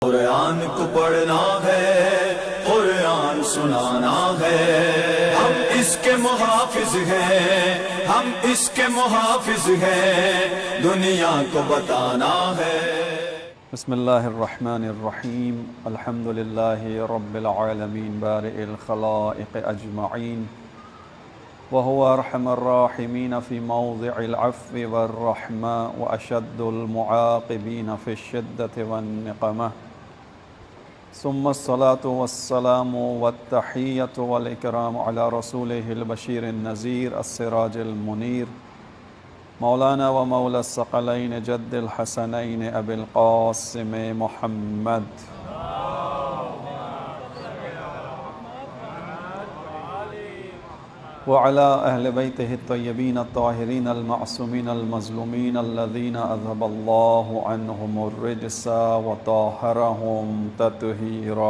قرآن کو پڑھنا ہے، قرآن سنانا ہے، ہم اس کے محافظ ہیں، ہم اس کے محافظ ہیں، دنیا کو بتانا ہے۔ بسم اللہ الرحمن الرحیم، الحمد للہ رب العالمین بارئ الخلائق اجمعین، وهو ارحم الراحمین فی موضع العفو والرحمہ واشد المعاقبین فی الشدۃ والنقمہ، ثم الصلاة والسلام والتحیۃ والاکرام علی رسولہ البشیر النذیر السراج المنیر، مولانا و مولا الثقلین جد الحسنین ابی القاسم محمد وعلى اہل بیتہ الطیبین الطاہرین المعصومین المظلومین الذین اذهب اللہ عنہم الرجس وطہرہم تطہیرا۔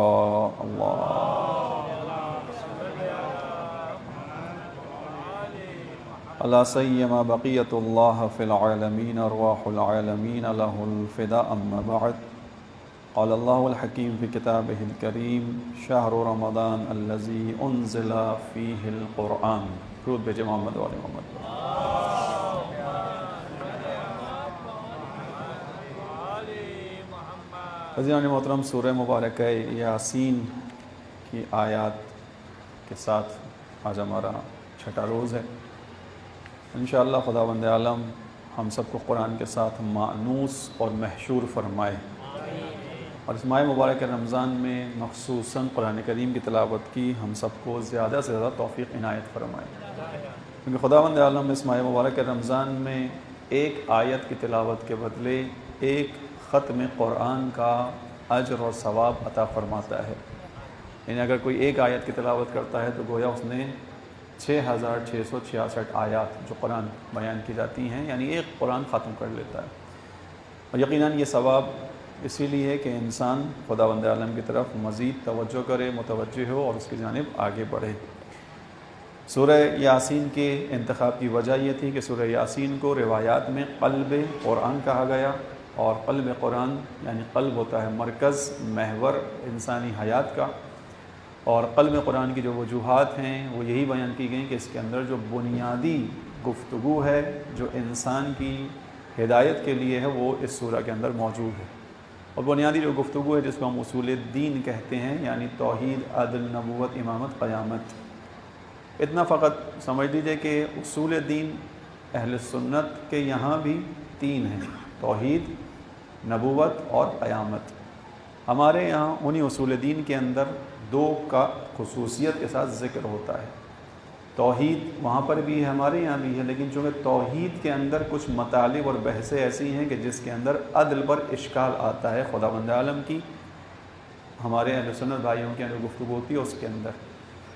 اللہ سیما بقیت اللہ فی العالمین ارواح العالمین لہ الفداء، اما بعد، قال اللہ الحکیم فی کتابہ الکریم، شہر رمضان الذی انزل فیہ القرآن۔ درود بھیجے محمد و آل محمد۔ عزیزان محترم، سورہ مبارکہ یاسین کی آیات کے ساتھ آج ہمارا چھٹا روز ہے۔ انشاءاللہ خداوند عالم ہم سب کو قرآن کے ساتھ مانوس اور محشور فرمائے، اور اس ماہ مبارک رمضان میں مخصوصاً قرآن کریم کی تلاوت کی ہم سب کو زیادہ سے زیادہ توفیق عنایت فرمائے، کیونکہ خداوند عالم اس ماہ مبارک رمضان میں ایک آیت کی تلاوت کے بدلے ایک ختم قرآن کا اجر اور ثواب عطا فرماتا ہے۔ یعنی اگر کوئی ایک آیت کی تلاوت کرتا ہے تو گویا اس نے 6666 آیات جو قرآن بیان کی جاتی ہیں، یعنی ایک قرآن ختم کر لیتا ہے۔ اور یقیناً یہ ثواب اسی لیے ہے کہ انسان خداوند عالم کی طرف مزید توجہ کرے، متوجہ ہو اور اس کی جانب آگے بڑھے۔ سورہ یاسین کے انتخاب کی وجہ یہ تھی کہ سورہ یاسین کو روایات میں قلب قرآن کہا گیا، اور قلب قرآن یعنی قلب ہوتا ہے مرکز، محور انسانی حیات کا، اور قلب قرآن کی جو وجوہات ہیں وہ یہی بیان کی گئیں کہ اس کے اندر جو بنیادی گفتگو ہے جو انسان کی ہدایت کے لیے ہے وہ اس سورہ کے اندر موجود ہے، اور بنیادی جو گفتگو ہے جس کو ہم اصول دین کہتے ہیں، یعنی توحید، عدل، نبوت، امامت، قیامت۔ اتنا فقط سمجھ لیجئے کہ اصول دین اہل سنت کے یہاں بھی تین ہیں، توحید، نبوت اور قیامت۔ ہمارے یہاں انہی اصول دین کے اندر دو کا خصوصیت کے ساتھ ذکر ہوتا ہے۔ توحید وہاں پر بھی ہے، ہمارے یہاں بھی ہے، لیکن چونکہ توحید کے اندر کچھ مطالب اور بحثیں ایسی ہیں کہ جس کے اندر عدل پر اشکال آتا ہے، خداوند عالم کی ہمارے اہل سنت بھائیوں کے اندر گفتگو ہوتی ہے اس کے اندر،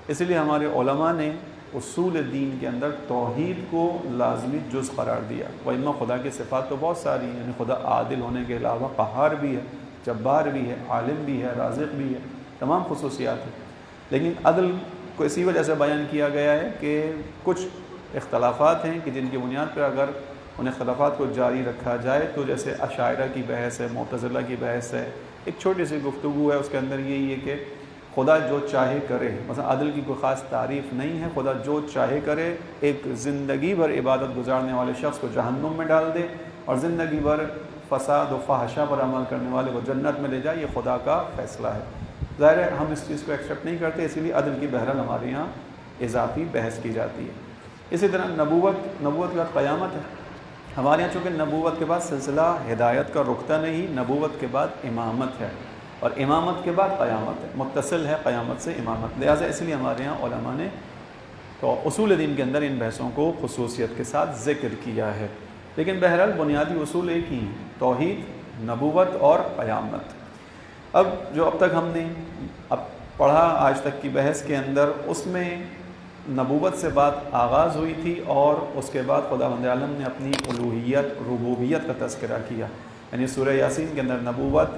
اس لیے ہمارے علماء نے اصول دین کے اندر توحید کو لازمی جز قرار دیا۔ وَإِمَّا خدا کی صفات تو بہت ساری ہیں، یعنی خدا عادل ہونے کے علاوہ قہار بھی ہے، جبار بھی ہے، عالم بھی ہے، رازق بھی ہے، تمام خصوصیات ہیں، لیکن عدل کو اسی وجہ سے بیان کیا گیا ہے کہ کچھ اختلافات ہیں کہ جن کی بنیاد پر اگر ان اختلافات کو جاری رکھا جائے تو جیسے اشاعرہ کی بحث ہے، معتزلہ کی بحث ہے، ایک چھوٹی سی گفتگو ہے، اس کے اندر یہی ہے کہ خدا جو چاہے کرے، مثلا عدل کی کوئی خاص تعریف نہیں ہے، خدا جو چاہے کرے، ایک زندگی بھر عبادت گزارنے والے شخص کو جہنم میں ڈال دے اور زندگی بھر فساد و فحشہ پر عمل کرنے والے کو جنت میں لے جائے، یہ خدا کا فیصلہ ہے۔ ظاہر ہے ہم اس چیز کو ایکسیپٹ نہیں کرتے، اسی لیے عدل کی بہرحال ہمارے یہاں اضافی بحث کی جاتی ہے۔ اسی طرح نبوت کے بعد قیامت ہے، ہمارے یہاں چونکہ نبوت کے بعد سلسلہ ہدایت کا رکتا نہیں، نبوت کے بعد امامت ہے، اور امامت کے بعد قیامت ہے، متصل ہے قیامت سے امامت، لہٰذا اس لیے ہمارے یہاں علماء نے تو اصول دین کے اندر ان بحثوں کو خصوصیت کے ساتھ ذکر کیا ہے، لیکن بہرحال بنیادی اصول ایک ہی ہیں، توحید، نبوت اور قیامت۔ اب جو اب تک ہم نے پڑھا آج تک کی بحث کے اندر، اس میں نبوت سے بات آغاز ہوئی تھی، اور اس کے بعد خداوند عالم نے اپنی الوہیت، ربوبیت کا تذکرہ کیا، یعنی سورہ یاسین کے اندر نبوت،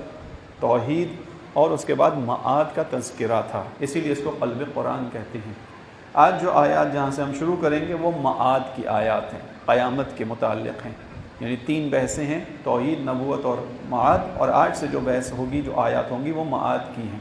توحید اور اس کے بعد معاد کا تذکرہ تھا، اسی لیے اس کو قلب قرآن کہتے ہیں۔ آج جو آیات جہاں سے ہم شروع کریں گے وہ معاد کی آیات ہیں، قیامت کے متعلق ہیں۔ یعنی 3 بحثیں ہیں، توحید، نبوت اور معاد، اور آج سے جو بحث ہوگی، جو آیات ہوں گی، وہ معاد کی ہیں۔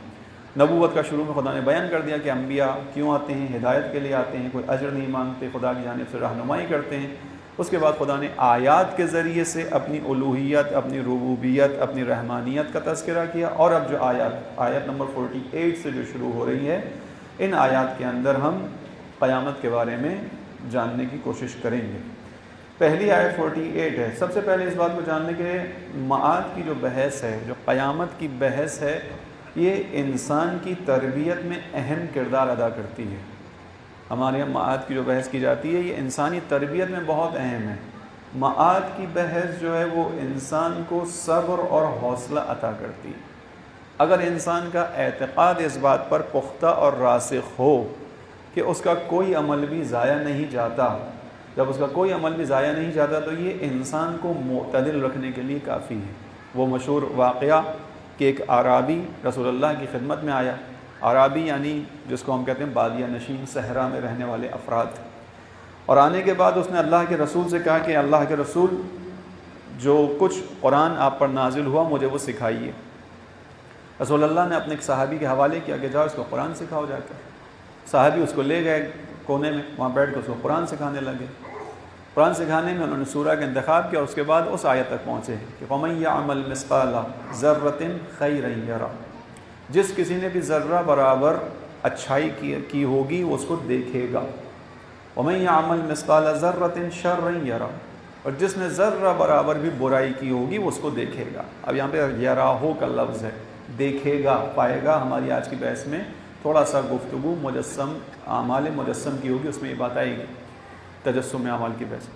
نبوت کا شروع میں خدا نے بیان کر دیا کہ انبیاء کیوں آتے ہیں، ہدایت کے لیے آتے ہیں، کوئی اجر نہیں مانگتے، خدا کی جانب سے رہنمائی کرتے ہیں۔ اس کے بعد خدا نے آیات کے ذریعے سے اپنی الوہیت، اپنی ربوبیت، اپنی رحمانیت کا تذکرہ کیا، اور اب جو آیت نمبر 48 سے جو شروع ہو رہی ہے، ان آیات کے اندر ہم قیامت کے بارے میں جاننے کی کوشش کریں گے۔ پہلی آیت 48 ہے۔ سب سے پہلے اس بات کو جاننے کے لیے معاد کی جو بحث ہے، جو قیامت کی بحث ہے، یہ انسان کی تربیت میں اہم کردار ادا کرتی ہے۔ ہمارے یہاں معاد کی جو بحث کی جاتی ہے، یہ انسانی تربیت میں بہت اہم ہے۔ معاد کی بحث جو ہے وہ انسان کو صبر اور حوصلہ عطا کرتی ہے۔ اگر انسان کا اعتقاد اس بات پر پختہ اور راسخ ہو کہ اس کا کوئی عمل بھی ضائع نہیں جاتا، جب اس کا کوئی عمل بھی ضائع نہیں جاتا تو یہ انسان کو معتدل رکھنے کے لیے کافی ہے۔ وہ مشہور واقعہ کہ ایک اعرابی رسول اللہ کی خدمت میں آیا۔ اعرابی یعنی جس کو ہم کہتے ہیں بادیہ نشین، صحرا میں رہنے والے افراد، اور آنے کے بعد اس نے اللہ کے رسول سے کہا کہ اللہ کے رسول، جو کچھ قرآن آپ پر نازل ہوا مجھے وہ سکھائیے۔ رسول اللہ نے اپنے ایک صحابی کے حوالے کیا کہ جاؤ اس کو قرآن سکھاؤ جا کر۔ صحابی اس کو لے گئے کونے میں، وہاں بیٹھ کے اس کو قرآن سکھانے لگے۔ قرآن سکھانے میں انہوں نے سورہ کا انتخاب کیا، اور اس کے بعد اس آیت تک پہنچے کہ وَمَن يَعْمَلْ مِثْقَالَ ذَرَّةٍ خَيْرًا يَرَهُ، جس کسی نے بھی ذرہ برابر اچھائی کی ہوگی وہ اس کو دیکھے گا۔ وَمَن يَعْمَلْ مِثْقَالَ ذَرَّةٍ شَرًّا يَرَهُ، اور جس نے ذرہ برابر بھی برائی کی ہوگی وہ اس کو دیکھے گا۔ اب یہاں پہ یراہو کا لفظ ہے، دیکھے گا، پائے گا۔ ہماری آج کی بحث میں تھوڑا سا گفتگو مجسم، اعمال مجسم کی ہوگی، اس میں یہ بات آئے گی، تجسم اعمال کی بحث۔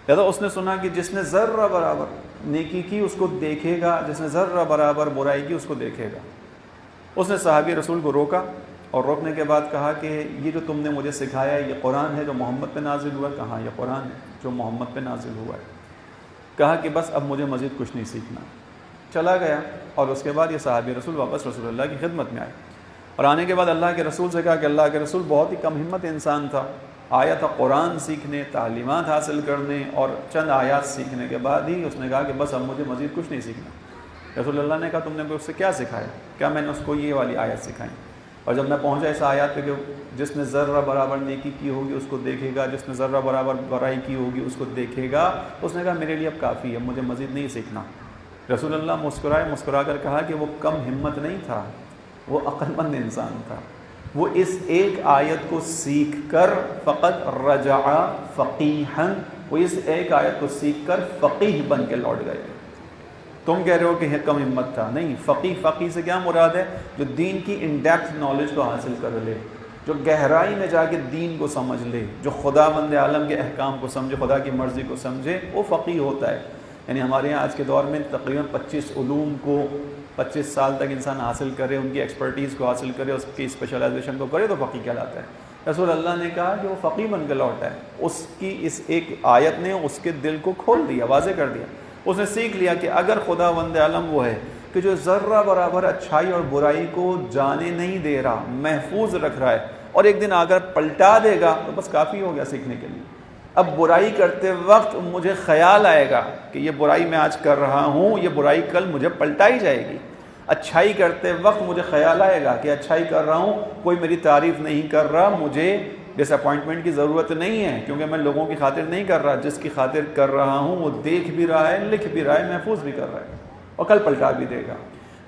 لہذا اس نے سنا کہ جس نے ذرہ برابر نیکی کی اس کو دیکھے گا، جس نے ذرہ برابر برائی کی اس کو دیکھے گا۔ اس نے صحابی رسول کو روکا، اور روکنے کے بعد کہا کہ یہ جو تم نے مجھے سکھایا ہے یہ قرآن ہے جو محمد پہ نازل ہوا ہے؟ کہا یہ قرآن ہے جو محمد پہ نازل ہوا ہے۔ کہا کہ بس اب مجھے مزید کچھ نہیں سیکھنا۔ چلا گیا، اور اس کے بعد یہ صحابی رسول واپس رسول اللہ کی خدمت میں آئے، اور آنے کے بعد اللہ کے رسول سے کہا کہ اللہ کے رسول بہت ہی کم ہمت انسان تھا، آیا تھا قرآن سیکھنے، تعلیمات حاصل کرنے، اور چند آیات سیکھنے کے بعد ہی اس نے کہا کہ بس اب مجھے مزید کچھ نہیں سیکھنا۔ رسول اللہ نے کہا تم نے اس سے کیا سکھایا؟ کیا میں نے اس کو یہ والی آیت سکھائی؟ اور جب میں پہنچا اس آیات پہ کہ جس نے ذرہ برابر نیکی کی ہوگی اس کو دیکھے گا، جس نے ذرہ برابر برائی کی ہوگی اس کو دیکھے گا، اس نے کہا میرے لیے اب کافی ہے، مجھے مزید نہیں سیکھنا۔ رسول اللہ مسکرا کر کہا کہ وہ کم ہمت نہیں تھا، وہ عقل مند انسان تھا۔ وہ اس ایک آیت کو سیکھ کر فقط رجع فقیحاً، وہ اس ایک آیت کو سیکھ کر فقیح بن کے لوٹ گئے۔ تم کہہ رہے ہو کہ کم ہمت تھا، نہیں، فقیح سے کیا مراد ہے؟ جو دین کی ان ڈیپتھ نالج کو حاصل کر لے، جو گہرائی میں جا کے دین کو سمجھ لے، جو خدا بند عالم کے احکام کو سمجھے، خدا کی مرضی کو سمجھے، وہ فقیح ہوتا ہے۔ یعنی ہمارے یہاں آج کے دور میں تقریباً 25 علوم کو 25 سال تک انسان حاصل کرے، ان کی ایکسپرٹیز کو حاصل کرے، اس کی اسپیشلائزیشن کو کرے تو فقیہ کہلاتا ہے۔ رسول اللہ نے کہا کہ وہ فقیہ بن کے لوٹا ہے۔ اس کی اس ایک آیت نے اس کے دل کو کھول دیا، واضح کر دیا۔ اس نے سیکھ لیا کہ اگر خدا بند عالم وہ ہے کہ جو ذرہ برابر اچھائی اور برائی کو جانے نہیں دے رہا، محفوظ رکھ رہا ہے، اور ایک دن اگر پلٹا دے گا تو بس کافی ہو گیا سیکھنے کے لیے۔ اب برائی کرتے وقت مجھے خیال آئے گا کہ یہ برائی میں آج کر رہا ہوں، یہ برائی کل مجھے پلٹائی جائے گی۔ اچھائی کرتے وقت مجھے خیال آئے گا کہ اچھائی کر رہا ہوں، کوئی میری تعریف نہیں کر رہا، مجھے ڈس اپوائنٹمنٹ کی ضرورت نہیں ہے، کیونکہ میں لوگوں کی خاطر نہیں کر رہا، جس کی خاطر کر رہا ہوں وہ دیکھ بھی رہا ہے، لکھ بھی رہا ہے، محفوظ بھی کر رہا ہے، اور کل پلٹا بھی دے گا۔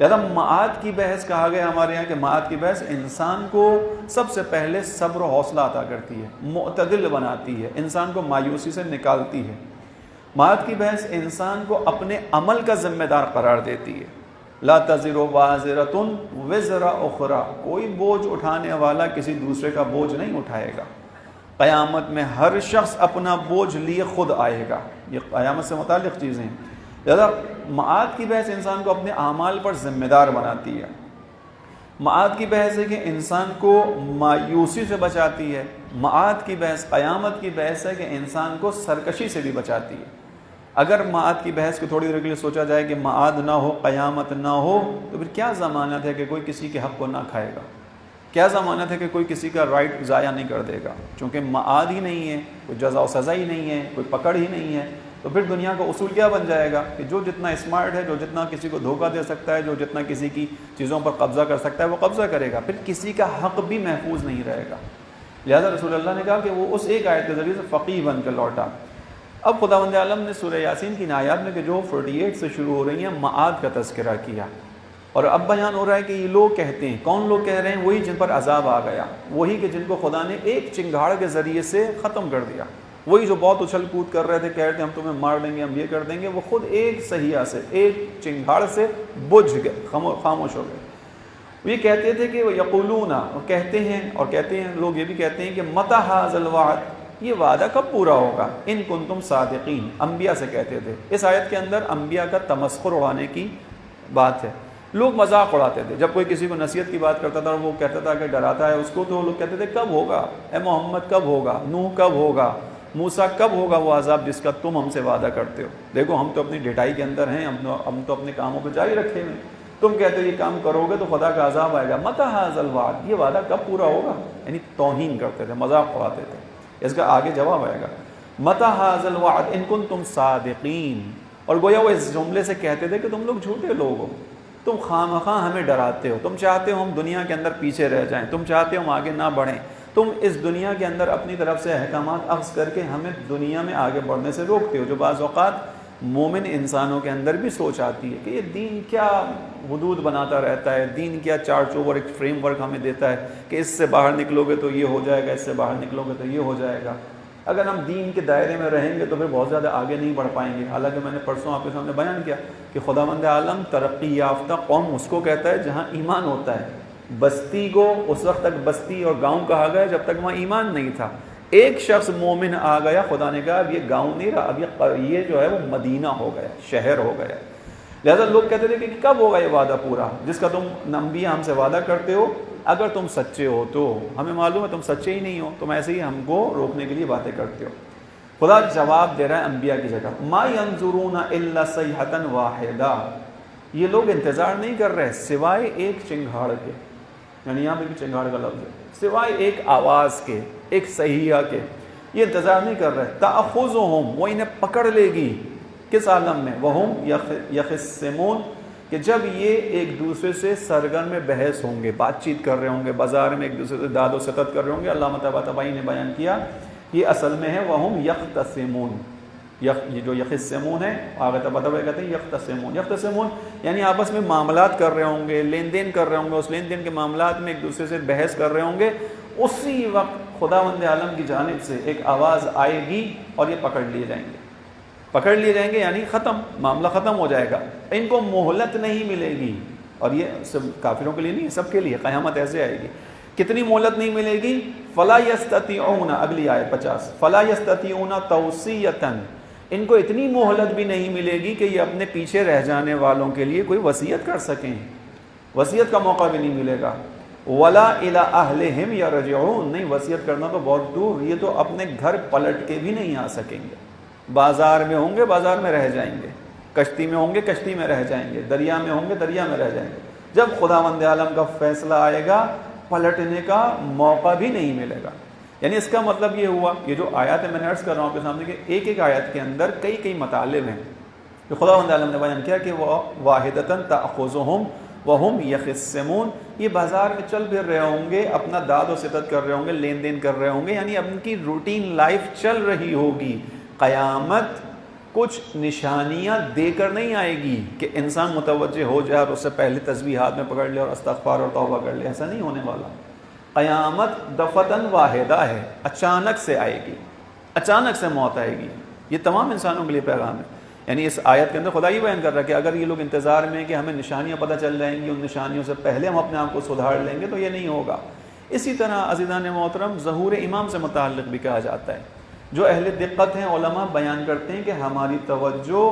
لہذا معاد کی بحث کہا گیا ہمارے یہاں کہ معاد کی بحث انسان کو سب سے پہلے صبر و حوصلہ عطا کرتی ہے، معتدل بناتی ہے، انسان کو مایوسی سے نکالتی ہے۔ معاد کی بحث انسان کو اپنے عمل کا ذمہ دار قرار دیتی ہے۔ لا تزر وازرۃ وزر اخری، کوئی بوجھ اٹھانے والا کسی دوسرے کا بوجھ نہیں اٹھائے گا۔ قیامت میں ہر شخص اپنا بوجھ لیے خود آئے گا۔ یہ قیامت سے متعلق چیزیں ہیں۔ لہذا معاد کی بحث انسان کو اپنے اعمال پر ذمہ دار بناتی ہے۔ معاد کی بحث ہے کہ انسان کو مایوسی سے بچاتی ہے۔ معاد کی بحث، قیامت کی بحث ہے کہ انسان کو سرکشی سے بھی بچاتی ہے۔ اگر معاد کی بحث کو تھوڑی دیر کے لیے سوچا جائے کہ معاد نہ ہو، قیامت نہ ہو، تو پھر کیا ضمانت ہے کہ کوئی کسی کے حق کو نہ کھائے گا؟ کیا ضمانت ہے کہ کوئی کسی کا رائٹ ضائع نہیں کر دے گا؟ چونکہ معاد ہی نہیں ہے، کوئی جزا و سزا ہی نہیں ہے، کوئی پکڑ ہی نہیں ہے، تو پھر دنیا کا اصول کیا بن جائے گا کہ جو جتنا اسمارٹ ہے، جو جتنا کسی کو دھوکہ دے سکتا ہے، جو جتنا کسی کی چیزوں پر قبضہ کر سکتا ہے وہ قبضہ کرے گا، پھر کسی کا حق بھی محفوظ نہیں رہے گا۔ لہذا رسول اللہ نے کہا کہ وہ اس ایک آیت کے ذریعے سے فقیہ بن کر لوٹا۔ اب خداوند عالم نے سورہ یاسین کی آیات میں کہ جو 48 سے شروع ہو رہی ہیں معاد کا تذکرہ کیا، اور اب بیان ہو رہا ہے کہ یہ لوگ کہتے ہیں، کون لوگ کہہ رہے ہیں؟ وہی جن پر عذاب آ گیا، وہی کہ جن کو خدا نے ایک چنگھاڑ کے ذریعے سے ختم کر دیا، وہی جو بہت اچھل کود کر رہے تھے، کہہ رہے تھے ہم تمہیں مار دیں گے، ہم یہ کر دیں گے، وہ خود ایک صحیحہ سے، ایک چنگھاڑ سے بجھ گئے، خاموش ہو گئے۔ یہ کہتے تھے کہ وہ یقولون، کہتے ہیں لوگ یہ بھی کہتے ہیں کہ متی ھذا الوعد، یہ وعدہ کب پورا ہوگا، ان کنتم صادقین، انبیاء سے کہتے تھے۔ اس آیت کے اندر انبیاء کا تمسخر اڑانے کی بات ہے، لوگ مذاق اڑاتے تھے۔ جب کوئی کسی کو نصیحت کی بات کرتا تھا اور وہ کہتا تھا کہ ڈراتا ہے اس کو، تو لوگ کہتے تھے کب ہوگا، اے محمد کب ہوگا، نوح کب ہوگا، موسیٰ کب ہوگا وہ عذاب جس کا تم ہم سے وعدہ کرتے ہو؟ دیکھو ہم تو اپنی ڈٹائی کے اندر ہیں، ہم تو اپنے کاموں کو جاری رکھے ہوئے، تم کہتے ہو یہ کام کرو گے تو خدا کا عذاب آئے گا، متی ھذا الوعد، یہ وعدہ کب پورا ہوگا؟ یعنی توہین کرتے تھے، مذاق اڑاتے تھے۔ اس کا آگے جواب آئے گا، متی ھذا الوعد ان کنتم صادقین، اور گویا وہ اس جملے سے کہتے تھے کہ تم لوگ جھوٹے لوگ ہو، تم خواہ ہمیں ڈراتے ہو، تم چاہتے ہو ہم دنیا کے اندر پیچھے رہ جائیں، تم چاہتے ہو ہم آگے نہ بڑھیں، تم اس دنیا کے اندر اپنی طرف سے احکامات اخذ کر کے ہمیں دنیا میں آگے بڑھنے سے روکتے ہو، جو بعض اوقات مومن انسانوں کے اندر بھی سوچ آتی ہے کہ یہ دین کیا حدود بناتا رہتا ہے، دین کیا چار چوبر ایک فریم ورک ہمیں دیتا ہے کہ اس سے باہر نکلو گے تو یہ ہو جائے گا، اس سے باہر نکلو گے تو یہ ہو جائے گا۔ اگر ہم دین کے دائرے میں رہیں گے تو پھر بہت زیادہ آگے نہیں بڑھ پائیں گے۔ حالانکہ میں نے پرسوں آپ کے سامنے بیان کیا کہ خداوند عالم ترقی یافتہ قوم اس کو کہتا ہے جہاں ایمان ہوتا ہے۔ بستی کو اس وقت تک بستی اور گاؤں کہا گیا جب تک وہاں ایمان نہیں تھا۔ ایک شخص مومن آ گیا، خدا نے کہا اب یہ گاؤں نہیں رہا، اب یہ جو ہے وہ مدینہ ہو گیا، شہر ہو گیا۔ لہذا لوگ کہتے تھے کہ کب ہوگا یہ وعدہ پورا جس کا تم انبیاء ہم سے وعدہ کرتے ہو؟ اگر تم سچے ہو تو ہمیں معلوم ہے تم سچے ہی نہیں ہو، تم ایسے ہی ہم کو روکنے کے لیے باتیں کرتے ہو۔ خدا جواب دے رہا ہے انبیاء کی جگہ، ما ينظرون الا صیحۃ واحدہ، یہ لوگ انتظار نہیں کر رہے سوائے ایک چنگھاڑ کے، یعنی یہاں پہ بھی چنگھاڑ کا لفظ ہے، سوائے ایک آواز کے، ایک صحیحہ کے، یہ انتظار نہیں کر رہے۔ تأخذہم، وہ انہیں پکڑ لے گی، کس عالم میں؟ وہم یخصمون، کہ جب یہ ایک دوسرے سے سرگرم میں بحث ہوں گے، بات چیت کر رہے ہوں گے، بازار میں ایک دوسرے سے داد و ستد کر رہے ہوں گے۔ علامہ طباطبائی نے بیان کیا یہ اصل میں ہے وہم یختصمون، یہ جو یخصمون ہے آگے طباطبائی کہتے ہیں یختصمون یعنی آپس میں معاملات کر رہے ہوں گے، لین دین کر رہے ہوں گے، اس لین دین کے معاملات میں ایک دوسرے سے بحث کر رہے ہوں گے۔ اسی وقت خداوند عالم کی جانب سے ایک آواز آئے گی اور یہ پکڑ لیے جائیں گے، یعنی ختم، معاملہ ختم ہو جائے گا، ان کو مہلت نہیں ملے گی۔ اور یہ سب کافروں کے لیے نہیں، سب کے لیے قیامت ایسے آئے گی۔ کتنی مہلت نہیں ملے گی؟ فلا یستطیعون، اگلی آیت 50، فلا یستطیعون توصیۃ، ان کو اتنی مہلت بھی نہیں ملے گی کہ یہ اپنے پیچھے رہ جانے والوں کے لیے کوئی وصیت کر سکیں، وصیت کا موقع بھی نہیں ملے گا۔ ولا الی اہلہم یرجعون، نہیں وصیت کرنا تو بہت دور، یہ تو اپنے گھر پلٹ کے بھی نہیں آ سکیں گے۔ بازار میں ہوں گے، بازار میں رہ جائیں گے، کشتی میں ہوں گے، کشتی میں رہ جائیں گے، دریا میں ہوں گے، دریا میں رہ جائیں گے۔ جب خداوند عالم کا فیصلہ آئے گا پلٹنے کا موقع بھی نہیں ملے گا۔ یعنی اس کا مطلب یہ ہوا، یہ جو آیات ہے میں نے عرض کر رہا ہوں آپ کے سامنے کہ ایک ایک آیت کے اندر کئی مطالب ہیں جو خداوند عالم نے بیان کیا کہ وہ واحدۃ تأخذہم وہم یخصمون، یہ بازار میں چل پھر رہے ہوں گے، اپنا داد و ستد کر رہے ہوں گے، لین دین کر رہے ہوں گے، یعنی ان کی روٹین لائف چل رہی ہوگی۔ قیامت کچھ نشانیاں دے کر نہیں آئے گی کہ انسان متوجہ ہو جائے اور اس سے پہلے تسبیح ہاتھ میں پکڑ لے اور استغفار اور توبہ کر لے، ایسا نہیں ہونے والا۔ قیامت دفتن واحدہ ہے، اچانک سے آئے گی، اچانک سے موت آئے گی۔ یہ تمام انسانوں کے لیے پیغام ہے۔ یعنی اس آیت کے اندر خدا یہ بیان کر رہا ہے کہ اگر یہ لوگ انتظار میں کہ ہمیں نشانیاں پتہ چل جائیں گی، ان نشانیوں سے پہلے ہم اپنے آپ کو سدھار لیں گے، تو یہ نہیں ہوگا۔ اسی طرح عزیزان محترم ظہور امام سے متعلق بھی کہا جاتا ہے۔ جو اہل دقت ہیں علماء بیان کرتے ہیں کہ ہماری توجہ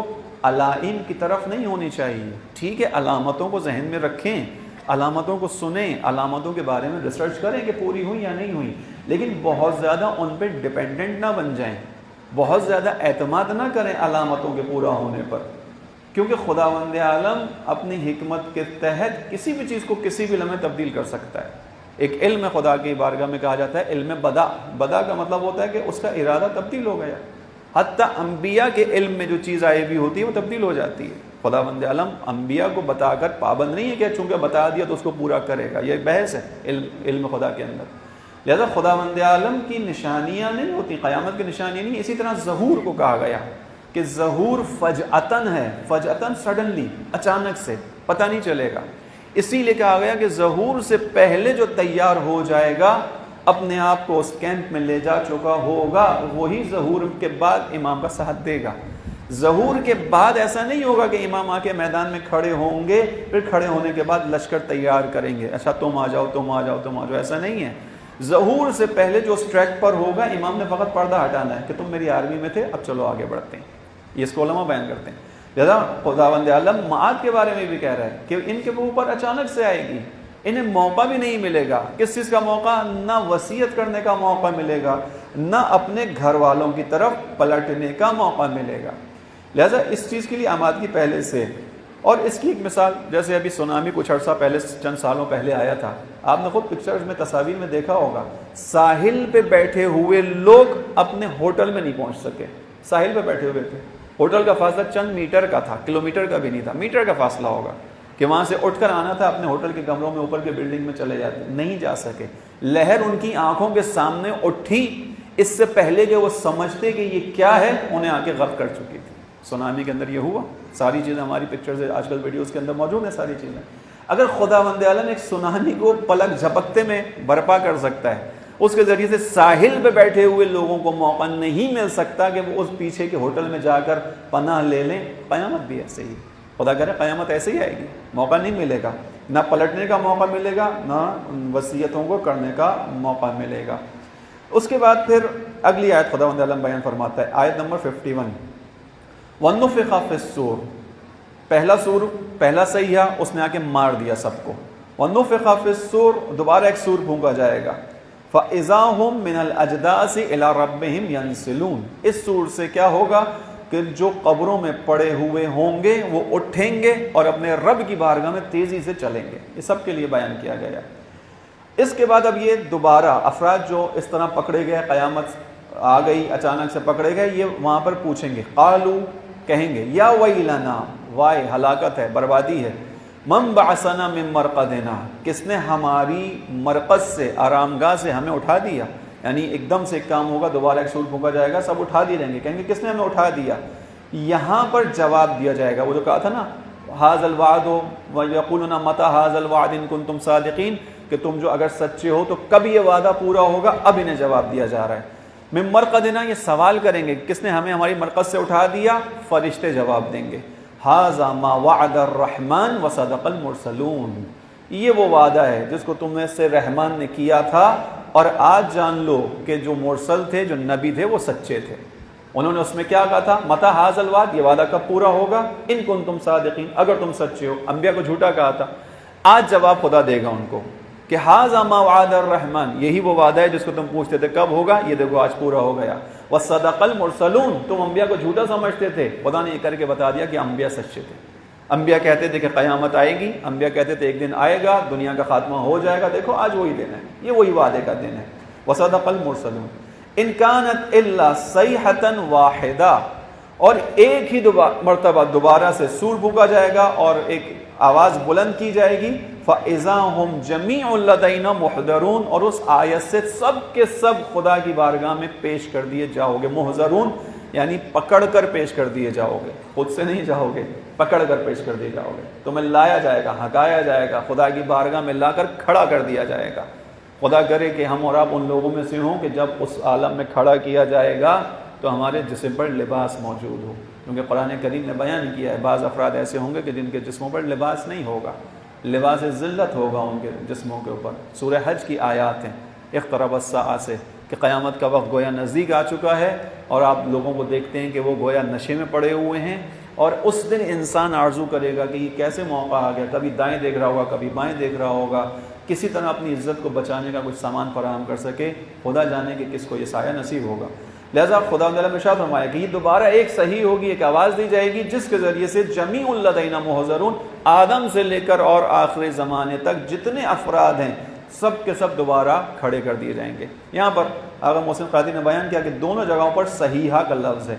علائم کی طرف نہیں ہونی چاہیے۔ ٹھیک ہے علامتوں کو ذہن میں رکھیں، علامتوں کو سنیں، علامتوں کے بارے میں ریسرچ کریں کہ پوری ہوئی یا نہیں ہوئی، لیکن بہت زیادہ ان پہ ڈیپینڈنٹ نہ بن جائیں، بہت زیادہ اعتماد نہ کریں علامتوں کے پورا ہونے پر، کیونکہ خداوند عالم اپنی حکمت کے تحت کسی بھی چیز کو کسی بھی لمحے تبدیل کر سکتا ہے۔ ایک علم خدا کی بارگاہ میں کہا جاتا ہے علم بدا کا مطلب ہوتا ہے کہ اس کا ارادہ تبدیل ہو گیا، حتیٰ انبیاء کے علم میں جو چیز عیبی ہوتی ہے وہ تبدیل ہو جاتی ہے. خداوند عالم انبیاء کو بتا کر پابند نہیں ہے کہ چونکہ بتا دیا تو اس کو پورا کرے گا. یہ بحث ہے علم خدا کے اندر. لہذا خداوند عالم کی نشانیاں نہیں ہوتی، قیامت کی نشانی نہیں. اسی طرح ظہور کو کہا گیا کہ ظہور فجأتن ہے، فجأتن سڈنلی، اچانک سے، پتہ نہیں چلے گا. اسی لیے کہا گیا کہ ظہور سے پہلے جو تیار ہو جائے گا اپنے آپ کو اس کیمپ میں لے جا چکا ہوگا، وہی ظہور کے بعد امام کا ساتھ دے گا. ظہور کے بعد ایسا نہیں ہوگا کہ امام آ کے میدان میں کھڑے ہوں گے، پھر کھڑے ہونے کے بعد لشکر تیار کریں گے، اچھا تم آ جاؤ تم آ جاؤ تم آ جاؤ. ایسا نہیں ہے. ظہور سے پہلے جو اس ٹریک پر ہوگا امام نے فقط پردہ ہٹانا ہے کہ تم میری آرمی میں تھے، اب چلو آگے بڑھتے ہیں. یہ اس کو علماء بیان کرتے ہیں. لہذا خداوند عالم معاد کے بارے میں بھی کہہ رہا ہے کہ ان کے اوپر اچانک سے آئے گی، انہیں موقع بھی نہیں ملے گا. کس چیز کا موقع؟ نہ وصیت کرنے کا موقع ملے گا، نہ اپنے گھر والوں کی طرف پلٹنے کا موقع ملے گا. لہذا اس چیز کے لیے آمادگی پہلے سے. اور اس کی ایک مثال، جیسے ابھی سونامی کچھ عرصہ پہلے، چند سالوں پہلے آیا تھا، آپ نے خود پکچرز میں تصاویر میں دیکھا ہوگا، ساحل پہ بیٹھے ہوئے لوگ اپنے ہوٹل میں نہیں پہنچ سکے. ساحل پہ بیٹھے ہوئے تھے، ہوٹل کا فاصلہ چند میٹر کا تھا، کلومیٹر کا بھی نہیں تھا، میٹر کا فاصلہ ہوگا کہ وہاں سے اٹھ کر آنا تھا، اپنے ہوٹل کے کمروں میں اوپر کے بلڈنگ میں چلے جاتے، نہیں جا سکے. لہر ان کی آنکھوں کے سامنے اٹھی، اس سے پہلے کہ وہ سمجھتے کہ یہ کیا ہے انہیں آ کے غرق کر چکی تھی. سونامی کے اندر یہ ہوا. ساری چیزیں ہماری پکچرز آج کل ویڈیوز کے اندر موجود ہیں ساری چیزیں. اگر خداوند عالم ایک سونامی کو پلک جھپکتے میں برپا کر سکتا ہے، اس کے ذریعے سے ساحل پہ بیٹھے ہوئے لوگوں کو موقع نہیں مل سکتا کہ وہ اس پیچھے کے ہوٹل میں جا کر پناہ لے لیں. قیامت بھی ایسے ہی، خدا کرے قیامت ایسے ہی آئے گی. موقع نہیں ملے گا، نہ پلٹنے کا موقع ملے گا، نہ وصیتوں کو کرنے کا موقع ملے گا. اس کے بعد پھر اگلی آیت خداوند عالم بیان فرماتا ہے، آیت نمبر 51، وَنُفِخَ فِي الصُّورِ. پہلا سور، پہلا سیحہ، اس نے آ کے مار دیا سب کو. وَنُفِخَ فِي الصُّورِ، دوبارہ ایک سور پھونکا جائے گا. فَإِذَا هُمْ مِنَ الْأَجْدَاثِ إِلَىٰ رَبِّهِمْ يَنْسِلُونَ. اس سور سے کیا ہوگا کہ جو قبروں میں پڑے ہوئے ہوں گے وہ اٹھیں گے اور اپنے رب کی بارگاہ میں تیزی سے چلیں گے. یہ سب کے لیے بیان کیا گیا. اس کے بعد اب یہ دوبارہ افراد جو اس طرح پکڑے گئے، قیامت آ گئی اچانک سے پکڑے گئے، یہ وہاں پر پوچھیں گے، قالو، کہیں گے، یا ویلنا، وائے ہلاکت ہے، بربادی ہے، من بعثنا من مرقدنا، کس نے ہماری مرقد سے، آرام گاہ سے ہمیں اٹھا دیا. یعنی ایک دم سے ایک کام ہوگا، دوبارہ ایک سور پھونکا جائے گا، سب اٹھا دیے رہیں گے، کہیں گے کس نے ہمیں اٹھا دیا. یہاں پر جواب دیا جائے گا، وہ جو کہا تھا نا، ھذا الوعد ویقولون متی ھذا الوعد ان کنتم صادقین، کہ تم جو اگر سچے ہو تو کب یہ وعدہ پورا ہوگا. اب انہیں جواب دیا جا رہا ہے. من مرقدنا، یہ سوال کریں گے کس نے ہمیں ہماری مرقد سے اٹھا دیا. فرشتے جواب دیں گے، ھذا ما وعد الرحمن وصدق المرسلون، یہ وہ وعدہ ہے جس کو تم میں سے رحمان نے کیا تھا، اور آج جان لو کہ جو مرسل تھے، جو نبی تھے، وہ سچے تھے. انہوں نے اس میں کیا کہا تھا، متی ھذا الوعد، یہ وعدہ کب پورا ہوگا، ان کنتم صادقین، اگر تم سچے ہو. انبیاء کو جھوٹا کہا تھا. آج جواب خدا دے گا ان کو کہ ھذا ما وعد الرحمن، یہی وہ وعدہ ہے جس کو تم پوچھتے تھے کب ہوگا، یہ دیکھو آج پورا ہو گیا. وصدق المرسلون، تم انبیاء کو جھوٹا سمجھتے تھے، خدا نے یہ کر کے بتا دیا کہ انبیاء سچے تھے. انبیاء کہتے تھے کہ قیامت آئے گی، انبیاء کہتے تھے ایک دن آئے گا، دنیا کا خاتمہ ہو جائے گا، دیکھو آج وہی دن ہے، یہ وہی وعدے کا دن ہے. وصدق المرسلون. ان کانت الا صیحۃ واحدہ، اور ایک ہی مرتبہ دوبارہ سے سور پھونکا جائے گا اور ایک آواز بلند کی جائے گی. فَإِذَا هُمْ جَمِيعٌ لَدَيْنَا مُحْضَرُونَ، اور اس آیت سے سب کے سب خدا کی بارگاہ میں پیش کر دیے جاؤ گے. محضرون یعنی پکڑ کر پیش کر دیے جاؤ گے، خود سے نہیں جاؤ گے، پکڑ کر پیش کر دیے جاؤ گے. تمہیں لایا جائے گا، ہٹایا جائے گا، خدا کی بارگاہ میں لا کر کھڑا کر دیا جائے گا. خدا کرے کہ ہم اور آپ ان لوگوں میں سے ہوں کہ جب اس عالم میں کھڑا کیا جائے گا تو ہمارے جسم پر لباس موجود ہو. کیونکہ قرآن کریم نے بیان کیا ہے بعض افراد ایسے ہوں گے کہ جن کے جسموں پر لباس نہیں ہوگا، لباس ذلت ہوگا ان کے جسموں کے اوپر. سورہ حج کی آیات ہیں، اقترب الساعہ سے، کہ قیامت کا وقت گویا نزدیک آ چکا ہے، اور آپ لوگوں کو دیکھتے ہیں کہ وہ گویا نشے میں پڑے ہوئے ہیں. اور اس دن انسان آرزو کرے گا کہ یہ کیسے موقع آ گیا، کبھی دائیں دیکھ رہا ہوگا، کبھی بائیں دیکھ رہا ہوگا، کسی طرح اپنی عزت کو بچانے کا کچھ سامان فراہم کر سکے. خدا جانے کہ کس کو یہ سایہ نصیب ہوگا. لہذا خدا نے ارشاد فرمایا کہ یہ دوبارہ ایک صحیح ہوگی، ایک آواز دی جائے گی جس کے ذریعے سے جمیع لدینا محضرون، آدم سے لے کر اور آخر زمانے تک جتنے افراد ہیں سب کے سب دوبارہ کھڑے کر دیے جائیں گے۔ یہاں پر آقا محسن قادری نے بیان کیا کہ دونوں جگہوں پر صحیحہ کا لفظ ہے۔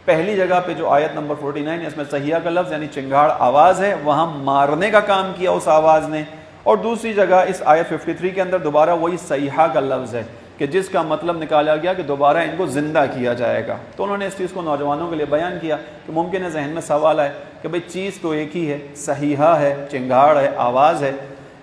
پہلی جگہ پہ جو آیت نمبر 49 ہے اس میں صحیحہ کا لفظ یعنی چنگھاڑ آواز ہے، وہاں مارنے کا کام کیا اس آواز نے، اور دوسری جگہ اس آیت 53 کے اندر دوبارہ وہی صحیحہ کا لفظ ہے کہ جس کا مطلب نکالا گیا کہ دوبارہ ان کو زندہ کیا جائے گا۔ تو انہوں نے اس چیز کو نوجوانوں کے لیے بیان کیا کہ ممکن ہے ذہن میں سوال آئے کہ بھئی چیز تو ایک ہی ہے، صحیحہ ہے، چنگھاڑ ہے، آواز ہے،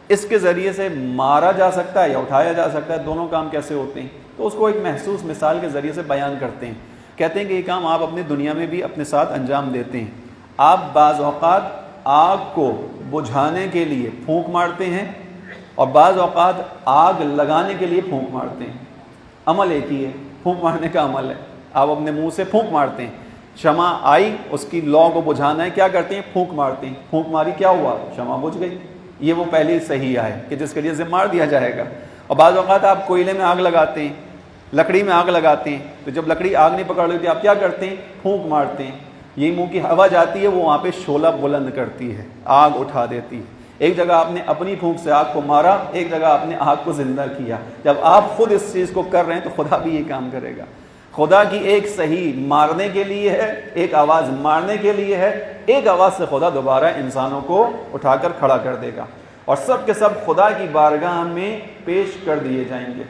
اس کے ذریعے سے مارا جا سکتا ہے یا اٹھایا جا سکتا ہے، دونوں کام کیسے ہوتے ہیں؟ تو اس کو ایک محسوس مثال کے ذریعے سے بیان کرتے ہیں، کہتے ہیں کہ یہ کام آپ اپنی دنیا میں بھی اپنے ساتھ انجام دیتے ہیں۔ آپ بعض اوقات آگ کو بجھانے کے لیے پھونک مارتے ہیں اور بعض اوقات آگ لگانے کے لیے پھونک مارتے ہیں، عمل ایک ہی ہے، پھونک مارنے کا عمل ہے، آپ اپنے منہ سے پھونک مارتے ہیں۔ شمع آئی، اس کی لو کو بجھانا ہے، کیا کرتے ہیں؟ پھونک مارتے ہیں، پھونک ماری کیا ہوا؟ شمع بجھ گئی۔ یہ وہ پہلی صحیح ہے کہ جس کے لیے ذمہ مار دیا جائے گا۔ اور بعض اوقات آپ کوئلے میں آگ لگاتے ہیں، لکڑی میں آگ لگاتے ہیں، تو جب لکڑی آگ نہیں پکڑ لیتی آپ کیا کرتے ہیں؟ پھونک مارتے ہیں، یہ منہ کی ہوا جاتی ہے، وہ وہاں پہ شعلہ بلند کرتی ہے، آگ اٹھا دیتی ہے۔ ایک جگہ آپ نے اپنی پھونک سے آگ کو مارا، ایک جگہ آپ نے آگ کو زندہ کیا۔ جب آپ خود اس چیز کو کر رہے ہیں تو خدا بھی یہ کام کرے گا۔ خدا کی ایک صحیح مارنے کے لیے ہے، ایک آواز مارنے کے لیے ہے، ایک آواز سے خدا دوبارہ انسانوں کو اٹھا کر کھڑا کر دے گا، اور سب کے سب خدا کی بارگاہ میں پیش کر دیے جائیں گے۔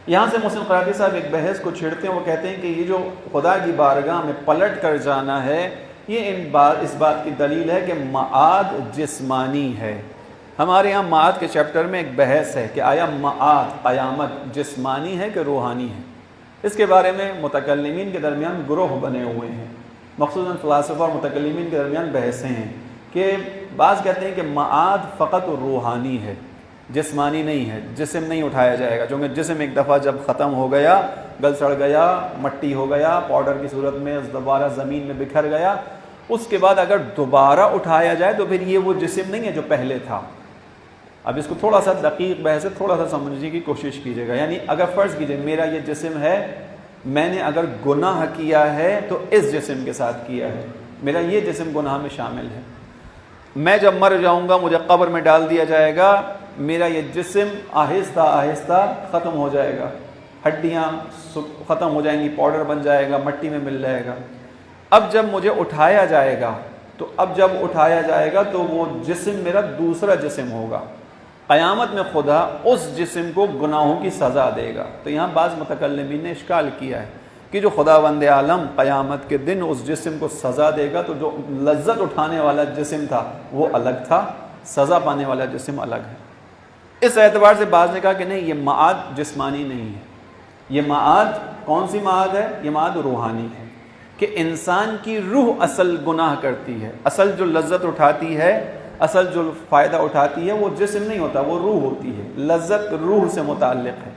یہاں سے محسن قادری صاحب ایک بحث کو چھیڑتے ہیں، وہ کہتے ہیں کہ یہ جو خدا کی بارگاہ میں پلٹ کر جانا ہے، یہ اس بات کی دلیل ہے کہ معاد جسمانی ہے۔ ہمارے یہاں معاد کے چیپٹر میں ایک بحث ہے کہ آیا معاد قیامت جسمانی ہے کہ روحانی ہے؟ اس کے بارے میں متکلمین کے درمیان گروہ بنے ہوئے ہیں، مخصوصاً فلاسفہ اور متکلمین کے درمیان بحثیں ہیں کہ بعض کہتے ہیں کہ معاد فقط روحانی ہے، جسمانی نہیں ہے، جسم نہیں اٹھایا جائے گا، چونکہ جسم ایک دفعہ جب ختم ہو گیا، گل سڑ گیا، مٹی ہو گیا، پاؤڈر کی صورت میں دوبارہ زمین میں بکھر گیا، اس کے بعد اگر دوبارہ اٹھایا جائے تو پھر یہ وہ جسم نہیں ہے جو پہلے تھا۔ اب اس کو تھوڑا سا دقیق بحث ہے، تھوڑا سا سمجھنے کی کوشش کیجیے گا۔ یعنی اگر فرض کیجیے میرا یہ جسم ہے، میں نے اگر گناہ کیا ہے تو اس جسم کے ساتھ کیا ہے، میرا یہ جسم گناہ میں شامل ہے۔ میں جب مر جاؤں گا، مجھے قبر میں ڈال دیا جائے گا، میرا یہ جسم آہستہ آہستہ ختم ہو جائے گا، ہڈیاں ختم ہو جائیں گی، پاؤڈر بن جائے گا، مٹی میں مل جائے گا۔ اب جب مجھے اٹھایا جائے گا تو وہ جسم میرا دوسرا جسم ہوگا۔ قیامت میں خدا اس جسم کو گناہوں کی سزا دے گا۔ تو یہاں بعض متکلمین نے اشکال کیا ہے کہ جو خداوند عالم قیامت کے دن اس جسم کو سزا دے گا تو جو لذت اٹھانے والا جسم تھا وہ الگ تھا، سزا پانے والا جسم الگ ہے۔ اس اعتبار سے بعض نے کہا کہ نہیں، یہ معاد جسمانی نہیں ہے، یہ معاد کون سی معاد ہے؟ یہ معاد روحانی ہے، کہ انسان کی روح اصل گناہ کرتی ہے، اصل جو لذت اٹھاتی ہے، اصل جو فائدہ اٹھاتی ہے وہ جسم نہیں ہوتا، وہ روح ہوتی ہے۔ لذت روح سے متعلق ہے،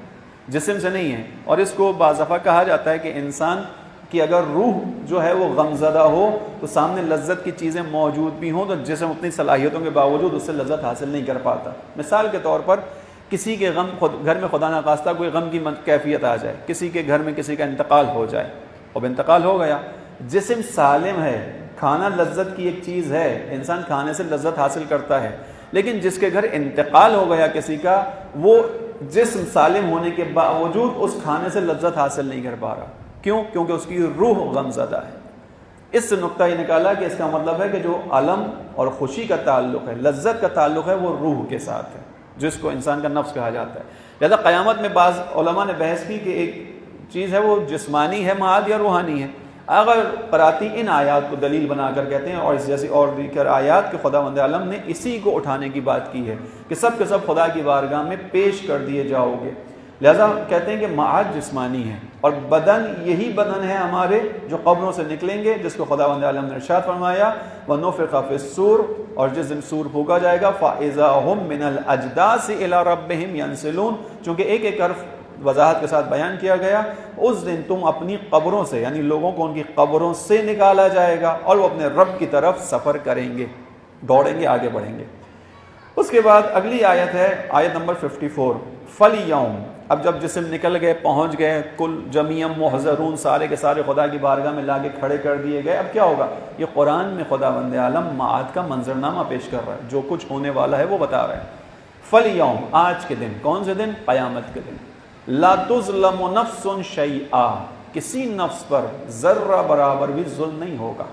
جسم سے نہیں ہے۔ اور اس کو بعض دفعہ کہا جاتا ہے کہ انسان کی اگر روح جو ہے وہ غمزدہ ہو تو سامنے لذت کی چیزیں موجود بھی ہوں تو جسم اپنی صلاحیتوں کے باوجود اس سے لذت حاصل نہیں کر پاتا۔ مثال کے طور پر کسی کے گھر میں خدا نخواستہ کوئی غم کی کیفیت آ جائے، کسی کے گھر میں کسی کا انتقال ہو جائے، اب انتقال ہو گیا، جسم سالم ہے، کھانا لذت کی ایک چیز ہے، انسان کھانے سے لذت حاصل کرتا ہے، لیکن جس کے گھر انتقال ہو گیا کسی کا، وہ جسم سالم ہونے کے باوجود اس کھانے سے لذت حاصل نہیں کر پا رہا۔ کیوں؟ کیونکہ اس کی روح غمزدہ ہے۔ اس سے نقطہ یہ نکالا کہ اس کا مطلب ہے کہ جو علم اور خوشی کا تعلق ہے، لذت کا تعلق ہے، وہ روح کے ساتھ ہے، جس کو انسان کا نفس کہا جاتا ہے۔ لہذا قیامت میں بعض علماء نے بحث کی کہ ایک چیز ہے وہ جسمانی ہے معاد یا روحانی ہے۔ اگر قراتی ان آیات کو دلیل بنا کر کہتے ہیں اور اس جیسی اور دیگر آیات کہ خداوند عالم نے اسی کو اٹھانے کی بات کی ہے کہ سب کے سب خدا کی بارگاہ میں پیش کر دیے جاؤ گے، لہذا کہتے ہیں کہ معاد جسمانی ہے، اور بدن یہی بدن ہے ہمارے جو قبروں سے نکلیں گے، جس کو خداوند عالم نے ارشاد فرمایا وَنُفِخَ فِي الصُّورِ، اور جس دن سور پھونکا جائے گا فَإِذَا هُم مِّنَ الْأَجْدَاثِ إِلَىٰ رَبِّهِمْ يَنْسِلُونَ، چونکہ ایک ایک حرف وضاحت کے ساتھ بیان کیا گیا، اس دن تم اپنی قبروں سے، یعنی لوگوں کو ان کی قبروں سے نکالا جائے گا اور وہ اپنے رب کی طرف سفر کریں گے، دوڑیں گے، آگے بڑھیں گے۔ اس کے بعد اگلی آیت ہے آیت نمبر 54، فَالْيَوْمَ، اب جب جسم نکل گئے، پہنچ گئے، کل جمیع محضرون، سارے کے سارے خدا کی بارگاہ میں لا کے کھڑے کر دیے گئے، اب کیا ہوگا؟ یہ قرآن میں خداوند عالم معاد کا منظرنامہ پیش کر رہا ہے، جو کچھ ہونے والا ہے وہ بتا رہا ہے۔ فَالْيَوْمِ آج کے دن، کون سے دن؟ قیامت کے دن، لَا تُظْلَمُ نَفْسٌ شَيْئًا کسی نفس پر ذرہ برابر بھی ظلم نہیں ہوگا،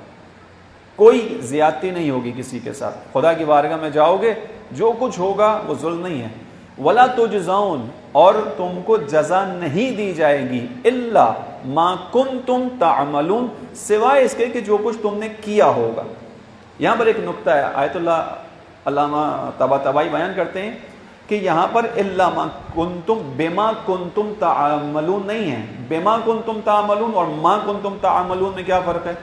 کوئی زیادتی نہیں ہوگی کسی کے ساتھ۔ خدا کی بارگاہ میں جاؤ گے، جو کچھ ہوگا وہ ظلم نہیں ہے۔ وَلَا تُجْزَوْنَ اور تم کو جزا نہیں دی جائے گی، إِلَّا مَا كُنْتُمْ تَعْمَلُونَ سوائے اس کے کہ جو کچھ تم نے کیا ہوگا۔ یہاں پر ایک نقطہ ہے، آیت اللہ علامہ طباطبائی بیان کرتے ہیں کہ یہاں پر إِلَّا مَا كُنْتُمْ بِمَا كُنْتُمْ تَعْمَلُونَ نہیں ہے، بِمَا كُنْتُمْ تَعْمَلُونَ اور مَا كُنْتُمْ تَعْمَلُونَ میں کیا فرق ہے؟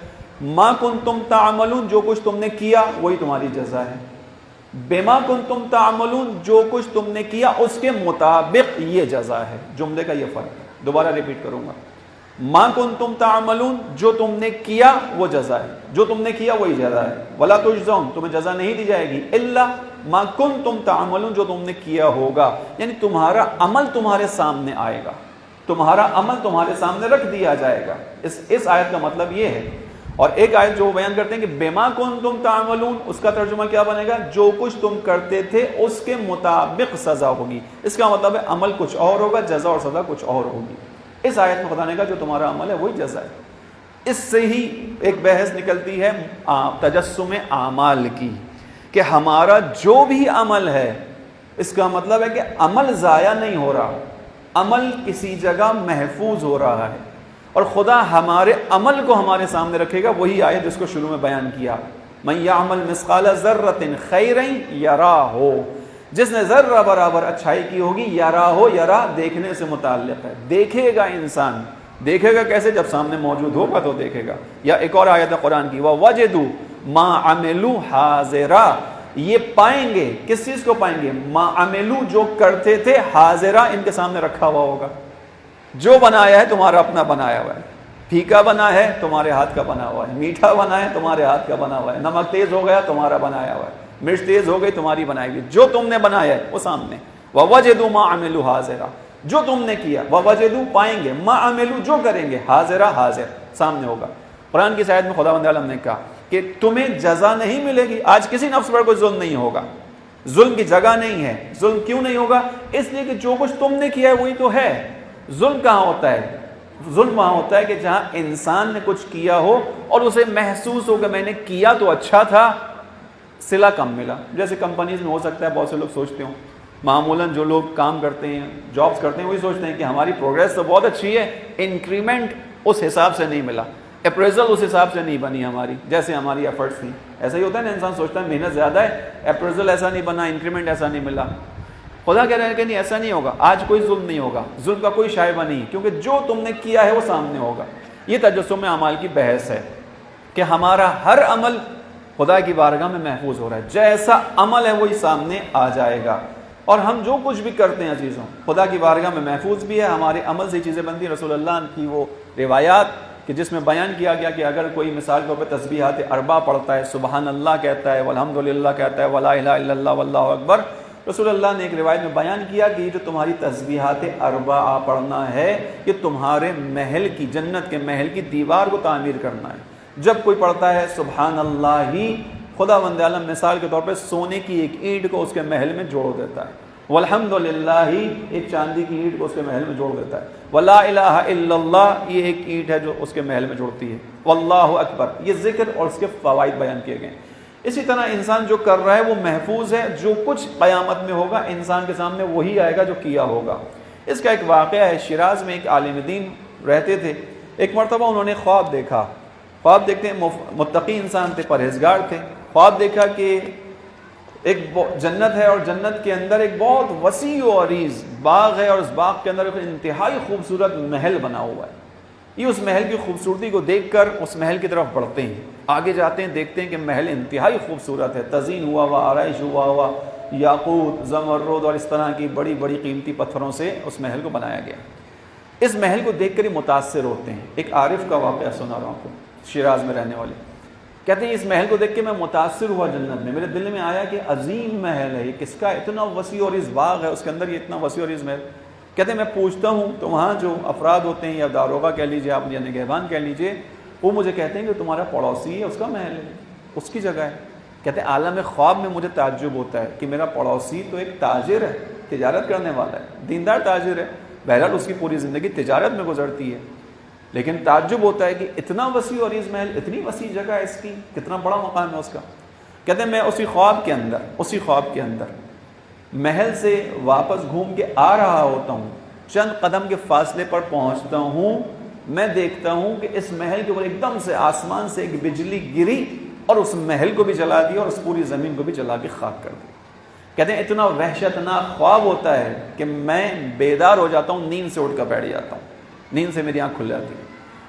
مَا كُنْتُمْ تَعْمَلُونَ جو کچھ تم نے کیا وہی تمہاری جزا ہے، بِمَا كُنْتُمْ تَعْمَلُونَ جو کچھ تم نے کیا اس کے مطابق یہ جزا ہے۔ جملے کا یہ فرق ہے، دوبارہ ریپیٹ کروں گا، مَا كُنْتُمْ تَعْمَلُونَ جو تم نے کیا وہ جزا ہے، جو تم نے کیا وہی جزا ہے۔ وَلَا تُجْزَوْنَ تمہیں جزا نہیں دی جائے گی، إِلَّا مَا كُنْتُمْ تَعْمَلُونَ جو تم نے کیا ہوگا، یعنی تمہارا عمل تمہارے سامنے آئے گا، تمہارا عمل تمہارے سامنے رکھ دیا جائے گا۔ اس آیت کا مطلب یہ ہے۔ اور ایک آیت جو وہ بیان کرتے ہیں کہ بِمَا كُنْتُمْ تَعْمَلُونَ اس کا ترجمہ کیا بنے گا؟ جو کچھ تم کرتے تھے اس کے مطابق سزا ہوگی۔ اس کا مطلب ہے عمل کچھ اور ہوگا، جزا اور سزا کچھ اور ہوگی۔ اس آیت میں خدا نے کہا جو تمہارا عمل ہے وہی جزا ہے۔ اس سے ہی ایک بحث نکلتی ہے تجسم اعمال کی، کہ ہمارا جو بھی عمل ہے اس کا مطلب ہے کہ عمل ضائع نہیں ہو رہا، عمل کسی جگہ محفوظ ہو رہا ہے، اور خدا ہمارے عمل کو ہمارے سامنے رکھے گا۔ وہی آیت جس کو شروع میں بیان کیا، مَن يَعْمَلْ مِثْقَالَ ذَرَّةٍ خَيْرًا يَرَاهُ جس نے ذرہ برابر اچھائی کی ہوگی، یراہو، یرا دیکھنے سے متعلق ہے، دیکھے گا انسان، دیکھے گا کیسے؟ جب سامنے موجود ہوگا تو دیکھے گا۔ یا ایک اور آیت ہے قرآن کی، وَوَجَدُوا مَا عَمِلُوا حَاضِرًا یہ پائیں گے، کس چیز کو پائیں گے؟ مَا عَمِلُوا جو کرتے تھے، حاضرہ ان کے سامنے رکھا ہوا ہوگا۔ جو بنایا ہے تمہارا اپنا بنایا ہوا ہے، پھیکا بنا ہے تمہارے ہاتھ کا بنا ہوا ہے، میٹھا بنا ہے تمہارے ہاتھ کا بنا ہوا ہے، نمک تیز ہو گیا تمہارا بنایا ہوا ہے، مرچ تیز ہو گئی تمہاری بنائی ہوئی، جو تم نے بنایا ہے وہ سامنے۔ وَوَجَدُوا مَا عَمِلُوا حَاضِرًا جو تم نے کیا، وَوَجَدُوا پائیں گے، مَا عَمِلُوا جو کریں گے، حاضرہ حاضر سامنے ہوگا۔ قرآن کی آیت میں خداوند عالم نے کہا کہ تمہیں جزا نہیں ملے گی، آج کسی نفس پر کوئی ظلم نہیں ہوگا، ظلم کی جگہ نہیں ہے۔ ظلم کیوں نہیں ہوگا؟ اس لیے کہ جو کچھ تم نے کیا ہے وہی تو ہے۔ ظلم کہاں ہوتا ہے؟ ظلم وہاں ہوتا ہے کہ جہاں انسان نے کچھ کیا ہو اور اسے محسوس ہو کہ میں نے کیا تو اچھا تھا، صلہ کم ملا۔ جیسے کمپنیز میں ہو سکتا ہے بہت سے لوگ سوچتے ہوں، معمولاً جو لوگ کام کرتے ہیں، جابس کرتے ہیں، وہی سوچتے ہیں کہ ہماری پروگریس تو بہت اچھی ہے، انکریمنٹ اس حساب سے نہیں ملا، اپریزل اس حساب سے نہیں بنی ہماری جیسے ہماری ایفرٹس تھیں۔ ایسا ہی ہوتا ہے نا، انسان سوچتا ہے محنت زیادہ ہے، اپریزل ایسا نہیں بنا، انکریمنٹ ایسا نہیں ملا۔ خدا کہہ رہے ہیں کہ نہیں، ایسا نہیں ہوگا، آج کوئی ظلم نہیں ہوگا، ظلم کا کوئی شائبہ نہیں، کیونکہ جو تم نے کیا ہے وہ سامنے ہوگا۔ یہ تجسم اعمال کی بحث ہے کہ ہمارا ہر عمل خدا کی بارگاہ میں محفوظ ہو رہا ہے، جیسا عمل ہے وہی سامنے آ جائے گا، اور ہم جو کچھ بھی کرتے ہیں عزیزوں خدا کی بارگاہ میں محفوظ بھی ہے، ہمارے عمل سے چیزیں بنتی ہیں۔ رسول اللہ کی وہ روایات کہ جس میں بیان کیا گیا کہ اگر کوئی مثال کے طور پہ تسبیحات اربع پڑھتا ہے، سبحان اللہ کہتا ہے، والحمدللہ کہتا ہے، ولا الہ الا اللہ واللہ اکبر، رسول اللہ نے ایک روایت میں بیان کیا کہ یہ جو تمہاری تسبیحات اربع پڑھنا ہے یہ تمہارے محل کی، جنت کے محل کی دیوار کو تعمیر کرنا ہے۔ جب کوئی پڑھتا ہے سبحان اللہ ہی، خداوند عالم مثال کے طور پہ سونے کی ایک اینٹ کو اس کے محل میں جوڑ دیتا ہے، والحمدللہ ہی ایک چاندی کی اینٹ کو اس کے محل میں جوڑ دیتا ہے، ولا الہ الا اللہ یہ ایک اینٹ ہے جو اس کے محل میں جوڑتی ہے، واللہ اکبر یہ ذکر اور اس کے فوائد بیان کیے گئے ہیں۔ اسی طرح انسان جو کر رہا ہے وہ محفوظ ہے، جو کچھ قیامت میں ہوگا انسان کے سامنے وہی آئے گا جو کیا ہوگا۔ اس کا ایک واقعہ ہے، شیراز میں ایک عالم دین رہتے تھے، ایک مرتبہ انہوں نے خواب دیکھا، خواب دیکھتے ہیں، متقی انسان تھے، پرہیزگار تھے، خواب دیکھا کہ ایک جنت ہے اور جنت کے اندر ایک بہت وسیع و عریض باغ ہے، اور اس باغ کے اندر ایک انتہائی خوبصورت محل بنا ہوا ہے۔ یہ اس محل کی خوبصورتی کو دیکھ کر اس محل کی طرف بڑھتے ہیں، آگے جاتے ہیں، دیکھتے ہیں کہ محل انتہائی خوبصورت ہے، تزئین ہوا ہوا، آرائش ہوا ہوا، یاقوت، زمرد اور اس طرح کی بڑی بڑی قیمتی پتھروں سے اس محل کو بنایا گیا۔ اس محل کو دیکھ کر ہی متاثر ہوتے ہیں۔ ایک عارف کا واقعہ سنا رہا ہوں آپ کو، شیراز میں رہنے والے، کہتے ہیں اس محل کو دیکھ کے میں متاثر ہوا جنت میں، میرے دل میں آیا کہ عظیم محل ہے، یہ کس کا؟ اتنا وسیع اور اس باغ ہے، اس کے اندر یہ اتنا وسیع اور اس محل۔ کہتے ہیں میں پوچھتا ہوں تو وہاں جو افراد ہوتے ہیں، یا داروغہ کہہ لیجیے آپ، یا نگہبان کہہ لیجیے، وہ مجھے کہتے ہیں کہ تمہارا پڑوسی ہے، اس کا محل ہے، اس کی جگہ ہے۔ کہتے ہیں عالم خواب میں مجھے تعجب ہوتا ہے کہ میرا پڑوسی تو ایک تاجر ہے، تجارت کرنے والا ہے، دیندار تاجر ہے، بہرحال اس کی پوری زندگی تجارت میں گزرتی ہے، لیکن تعجب ہوتا ہے کہ اتنا وسیع اور عریض محل، اتنی وسیع جگہ ہے اس کی، کتنا بڑا مقام ہے اس کا۔ کہتے ہیں میں اسی خواب کے اندر محل سے واپس گھوم کے آ رہا ہوتا ہوں، چند قدم کے فاصلے پر پہنچتا ہوں، میں دیکھتا ہوں کہ اس محل کے اوپر ایک دم سے آسمان سے ایک بجلی گری اور اس محل کو بھی جلا دیا اور اس پوری زمین کو بھی جلا کے خاک کر دیا۔ کہتے ہیں اتنا وحشتناک خواب ہوتا ہے کہ میں بیدار ہو جاتا ہوں، نیند سے اٹھ کر بیٹھ جاتا ہوں، نیند سے میری آنکھ کھل جاتی ہے۔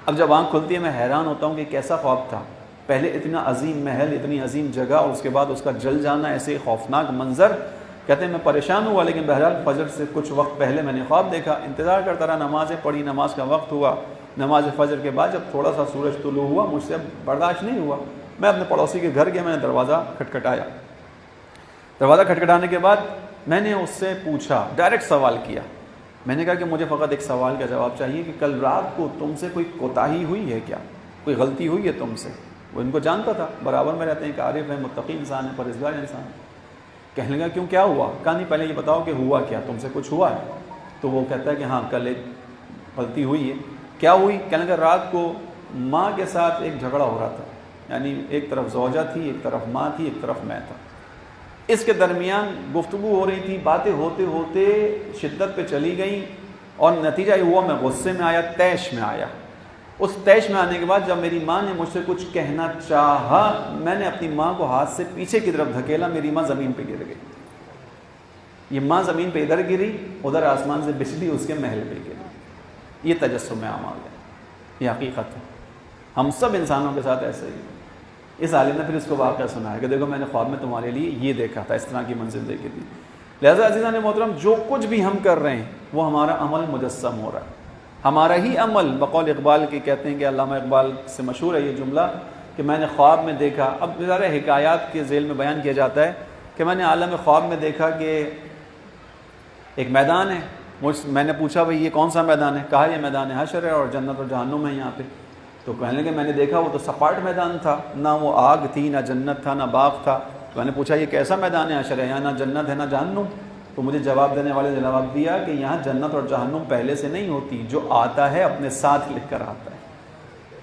اب جب آنکھ کھلتی ہے میں حیران ہوتا ہوں کہ کیسا خواب تھا، پہلے اتنا عظیم محل، اتنی عظیم جگہ، اور اس کے بعد اس کا جل جانا، ایسے خوفناک منظر۔ کہتے ہیں میں پریشان ہوا، لیکن بہرحال فجر سے کچھ وقت پہلے میں نے خواب دیکھا، انتظار کرتا رہا، نمازیں پڑھی، نماز کا وقت ہوا، نماز فجر کے بعد جب تھوڑا سا سورج طلوع ہوا، مجھ سے برداشت نہیں ہوا، میں اپنے پڑوسی کے گھر گیا، میں نے دروازہ کھٹکھٹایا۔ دروازہ کھٹکھٹانے کے بعد میں نے اس سے پوچھا، ڈائریکٹ سوال کیا، میں نے کہا کہ مجھے فقط ایک سوال کا جواب چاہیے کہ کل رات کو تم سے کوئی کوتاہی ہوئی ہے کیا، کوئی غلطی ہوئی ہے تم سے؟ وہ ان کو جانتا تھا، برابر میں رہتے ہیں، کہ عارف ہے، متقی انسان ہے، پرہیزگار انسان ہے۔ کہنے لگا کیوں، کیا ہوا؟ کہا نہیں پہلے یہ بتاؤ کہ ہوا کیا، تم سے کچھ ہوا ہے؟ تو وہ کہتا ہے کہ ہاں کل ایک غلطی ہوئی ہے۔ کیا ہوئی؟ کہنے لگا رات کو ماں کے ساتھ ایک جھگڑا ہو رہا تھا، یعنی ایک طرف زوجہ تھی، ایک طرف ماں تھی، ایک طرف میں تھا، اس کے درمیان گفتگو ہو رہی تھی، باتیں ہوتے ہوتے شدت پہ چلی گئیں، اور نتیجہ یہ ہوا میں غصے میں آیا، طیش میں آیا۔ اس طیش میں آنے کے بعد جب میری ماں نے مجھ سے کچھ کہنا چاہا، میں نے اپنی ماں کو ہاتھ سے پیچھے کی طرف دھکیلا، میری ماں زمین پہ گر گئی۔ یہ ماں زمین پہ ادھر گری، ادھر آسمان سے بجلی اس کے محل پہ گری۔ یہ تجسم اعمال ہے، یہ حقیقت ہے، ہم سب انسانوں کے ساتھ ایسے ہی۔ اس عالم نے پھر اس کو واقعہ سنایا کہ دیکھو میں نے خواب میں تمہارے لیے یہ دیکھا تھا، اس طرح کی منزل دیکھی تھی۔ لہذا عزیزان محترم، جو کچھ بھی ہم کر رہے ہیں وہ ہمارا عمل مجسم ہو رہا ہے، ہمارا ہی عمل۔ بقول اقبال کے کہتے ہیں کہ علامہ اقبال سے مشہور ہے یہ جملہ کہ میں نے خواب میں دیکھا، اب ذرا حکایات کے ذیل میں بیان کیا جاتا ہے کہ میں نے عالم خواب میں دیکھا کہ ایک میدان ہے، میں نے پوچھا بھئی یہ کون سا میدان ہے؟ کہا یہ میدان حشر ہے اور جنت اور جہنم ہے یہاں پہ۔ تو کہنے لگے میں نے دیکھا وہ تو سپاٹ میدان تھا، نہ وہ آگ تھی، نہ جنت تھا، نہ باغ تھا۔ تو میں نے پوچھا یہ کیسا میدان ہے حشر ہے، یہاں نہ جنت ہے نہ جہنم؟ تو مجھے جواب دینے والے نے جواب دیا کہ یہاں جنت اور جہنم پہلے سے نہیں ہوتی، جو آتا ہے اپنے ساتھ لے کر آتا ہے،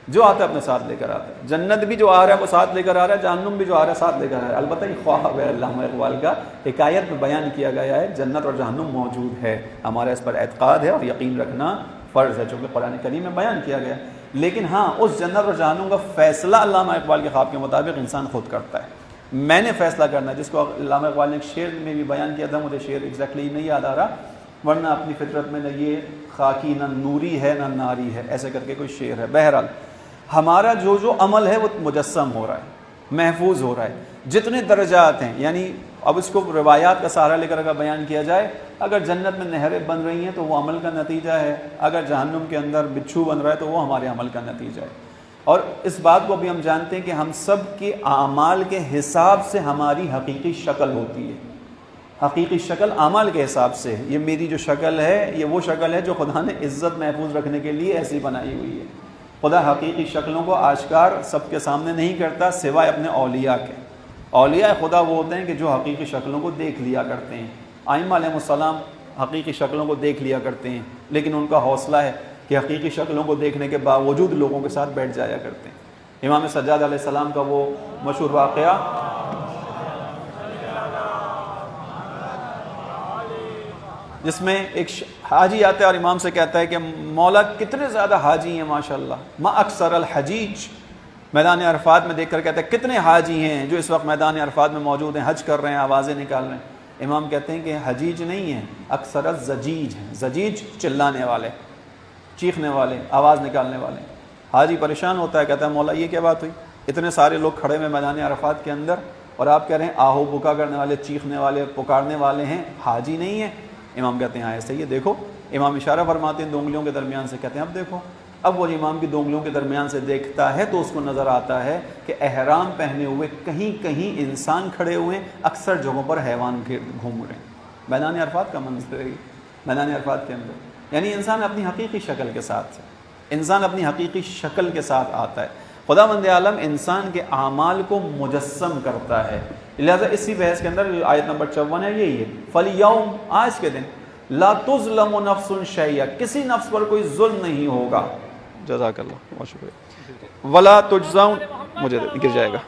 جو آتا ہے اپنے ساتھ لے کر آتا ہے۔ جنت بھی جو آ رہا ہے وہ ساتھ لے کر آ رہا ہے، جہنم بھی جو آ رہا ہے ساتھ لے کر آ رہا ہے۔ البتہ یہ خواب ہے علامہ اقبال کا، حکایت میں بیان کیا گیا ہے، جنت اور جہنم موجود ہے، ہمارا اس پر اعتقاد ہے اور یقین رکھنا فرض ہے، چونکہ قرآن کریم میں بیان کیا گیا ہے۔ لیکن ہاں اس جنت اور جہنم کا فیصلہ علامہ اقبال کے خواب کے مطابق انسان خود کرتا ہے، میں نے فیصلہ کرنا ہے، جس کو علامہ اقبال نے ایک شعر میں بھی بیان کیا تھا، مجھے شعر ایگزیکٹلی نہیں یاد آ رہا، ورنہ اپنی فطرت میں نہ یہ خاکی نہ نوری ہے نہ ناری ہے، ایسے کر کے کوئی شعر ہے۔ بہرحال ہمارا جو عمل ہے وہ مجسم ہو رہا ہے، محفوظ ہو رہا ہے، جتنے درجات ہیں، یعنی اب اس کو روایات کا سہارا لے کر اگر بیان کیا جائے، اگر جنت میں نہریں بن رہی ہیں تو وہ عمل کا نتیجہ ہے، اگر جہنم کے اندر بچھو بن رہا ہے تو وہ ہمارے عمل کا نتیجہ ہے۔ اور اس بات کو بھی ہم جانتے ہیں کہ ہم سب کے اعمال کے حساب سے ہماری حقیقی شکل ہوتی ہے، حقیقی شکل اعمال کے حساب سے۔ یہ میری جو شکل ہے یہ وہ شکل ہے جو خدا نے عزت محفوظ رکھنے کے لیے ایسی بنائی ہوئی ہے۔ خدا حقیقی شکلوں کو آشکار سب کے سامنے نہیں کرتا سوائے اپنے اولیاء کے۔ اولیاء خدا وہ ہوتے ہیں کہ جو حقیقی شکلوں کو دیکھ لیا کرتے ہیں۔ ائمہ علیہ السلام حقیقی شکلوں کو دیکھ لیا کرتے ہیں، لیکن ان کا حوصلہ ہے کہ حقیقی شکلوں کو دیکھنے کے باوجود لوگوں کے ساتھ بیٹھ جایا کرتے ہیں۔ امام سجاد علیہ السلام کا وہ مشہور واقعہ جس میں ایک حاجی آتا ہے اور امام سے کہتا ہے کہ مولا کتنے زیادہ حاجی ہیں ماشاءاللہ، ما اکثر الحجیج، میدان عرفات میں دیکھ کر کہتا ہے کتنے حاجی ہیں جو اس وقت میدان عرفات میں موجود ہیں، حج کر رہے ہیں، آوازیں نکال رہے ہیں۔ امام کہتے ہیں کہ حجیج نہیں ہیں، اکثر الزجیج ہیں، زجیج چلانے والے، چیخنے والے، آواز نکالنے والے۔ حاجی پریشان ہوتا ہے، کہتا ہے مولا یہ کیا بات ہوئی، اتنے سارے لوگ کھڑے میں میدان عرفات کے اندر اور آپ کہہ رہے ہیں آہو بکا کرنے والے، چیخنے والے، پکارنے والے ہیں، حاجی نہیں ہیں؟ امام کہتے ہیں ایسے ہی دیکھو۔ امام اشارہ فرماتے ہیں دو انگلیوں کے درمیان سے، کہتے ہیں اب دیکھو۔ اب وہ امام کی دو انگلیوں کے درمیان سے دیکھتا ہے تو اس کو نظر آتا ہے کہ احرام پہنے ہوئے کہیں کہیں انسان کھڑے ہوئے، اکثر جگہوں پر حیوان گھوم رہے ہیں۔ میدان عرفات کا منظر ہے، میدان عرفات کے اندر، یعنی انسان اپنی حقیقی شکل کے ساتھ، انسان اپنی حقیقی شکل کے ساتھ آتا ہے۔ خداوند عالم انسان کے اعمال کو مجسم کرتا ہے، لہذا اسی بحث کے اندر آیت نمبر 54 ہے، یہی ہے فَالْيَوْمِ، آج کے دن، لا تظلم نفس شیئا، کسی نفس پر کوئی ظلم نہیں ہوگا، جزاک اللہ، بہت شکریہ، ولا تجزون، مجھے گر جائے گا،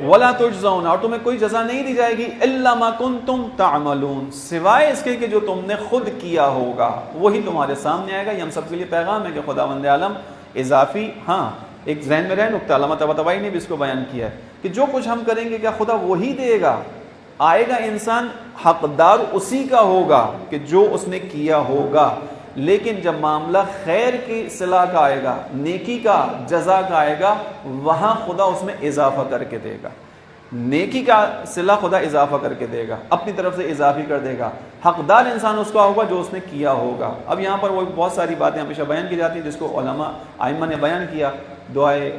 ولا تجزون، اور تمہیں کوئی جزا نہیں دی جائے گی، الا ما کنتم تعملون، سوائے اس کے کہ جو تم نے خود کیا ہوگا وہی تمہارے سامنے آئے گا۔ یہ ہم سب کے لیے پیغام ہے کہ خداوند عالم اضافی، ہاں ایک ذہن میں رہے نکتہ، علامہ طباطبائی نے بھی اس کو بیان کیا ہے کہ جو کچھ ہم کریں گے کیا خدا وہی دے گا؟ آئے گا انسان حقدار اسی کا ہوگا کہ جو اس نے کیا ہوگا، لیکن جب معاملہ خیر کی صلاح کا آئے گا، نیکی کا، جزا کا آئے گا، وہاں خدا اس میں اضافہ کر کے دے گا، نیکی کا صلہ خدا اضافہ کر کے دے گا، اپنی طرف سے اضافی کر دے گا، حقدار انسان اس کا ہوگا جو اس نے کیا ہوگا۔ اب یہاں پر وہ بہت ساری باتیں ہمیشہ بیان کی جاتی ہیں جس کو علماء ائمہ نے بیان کیا، دعائے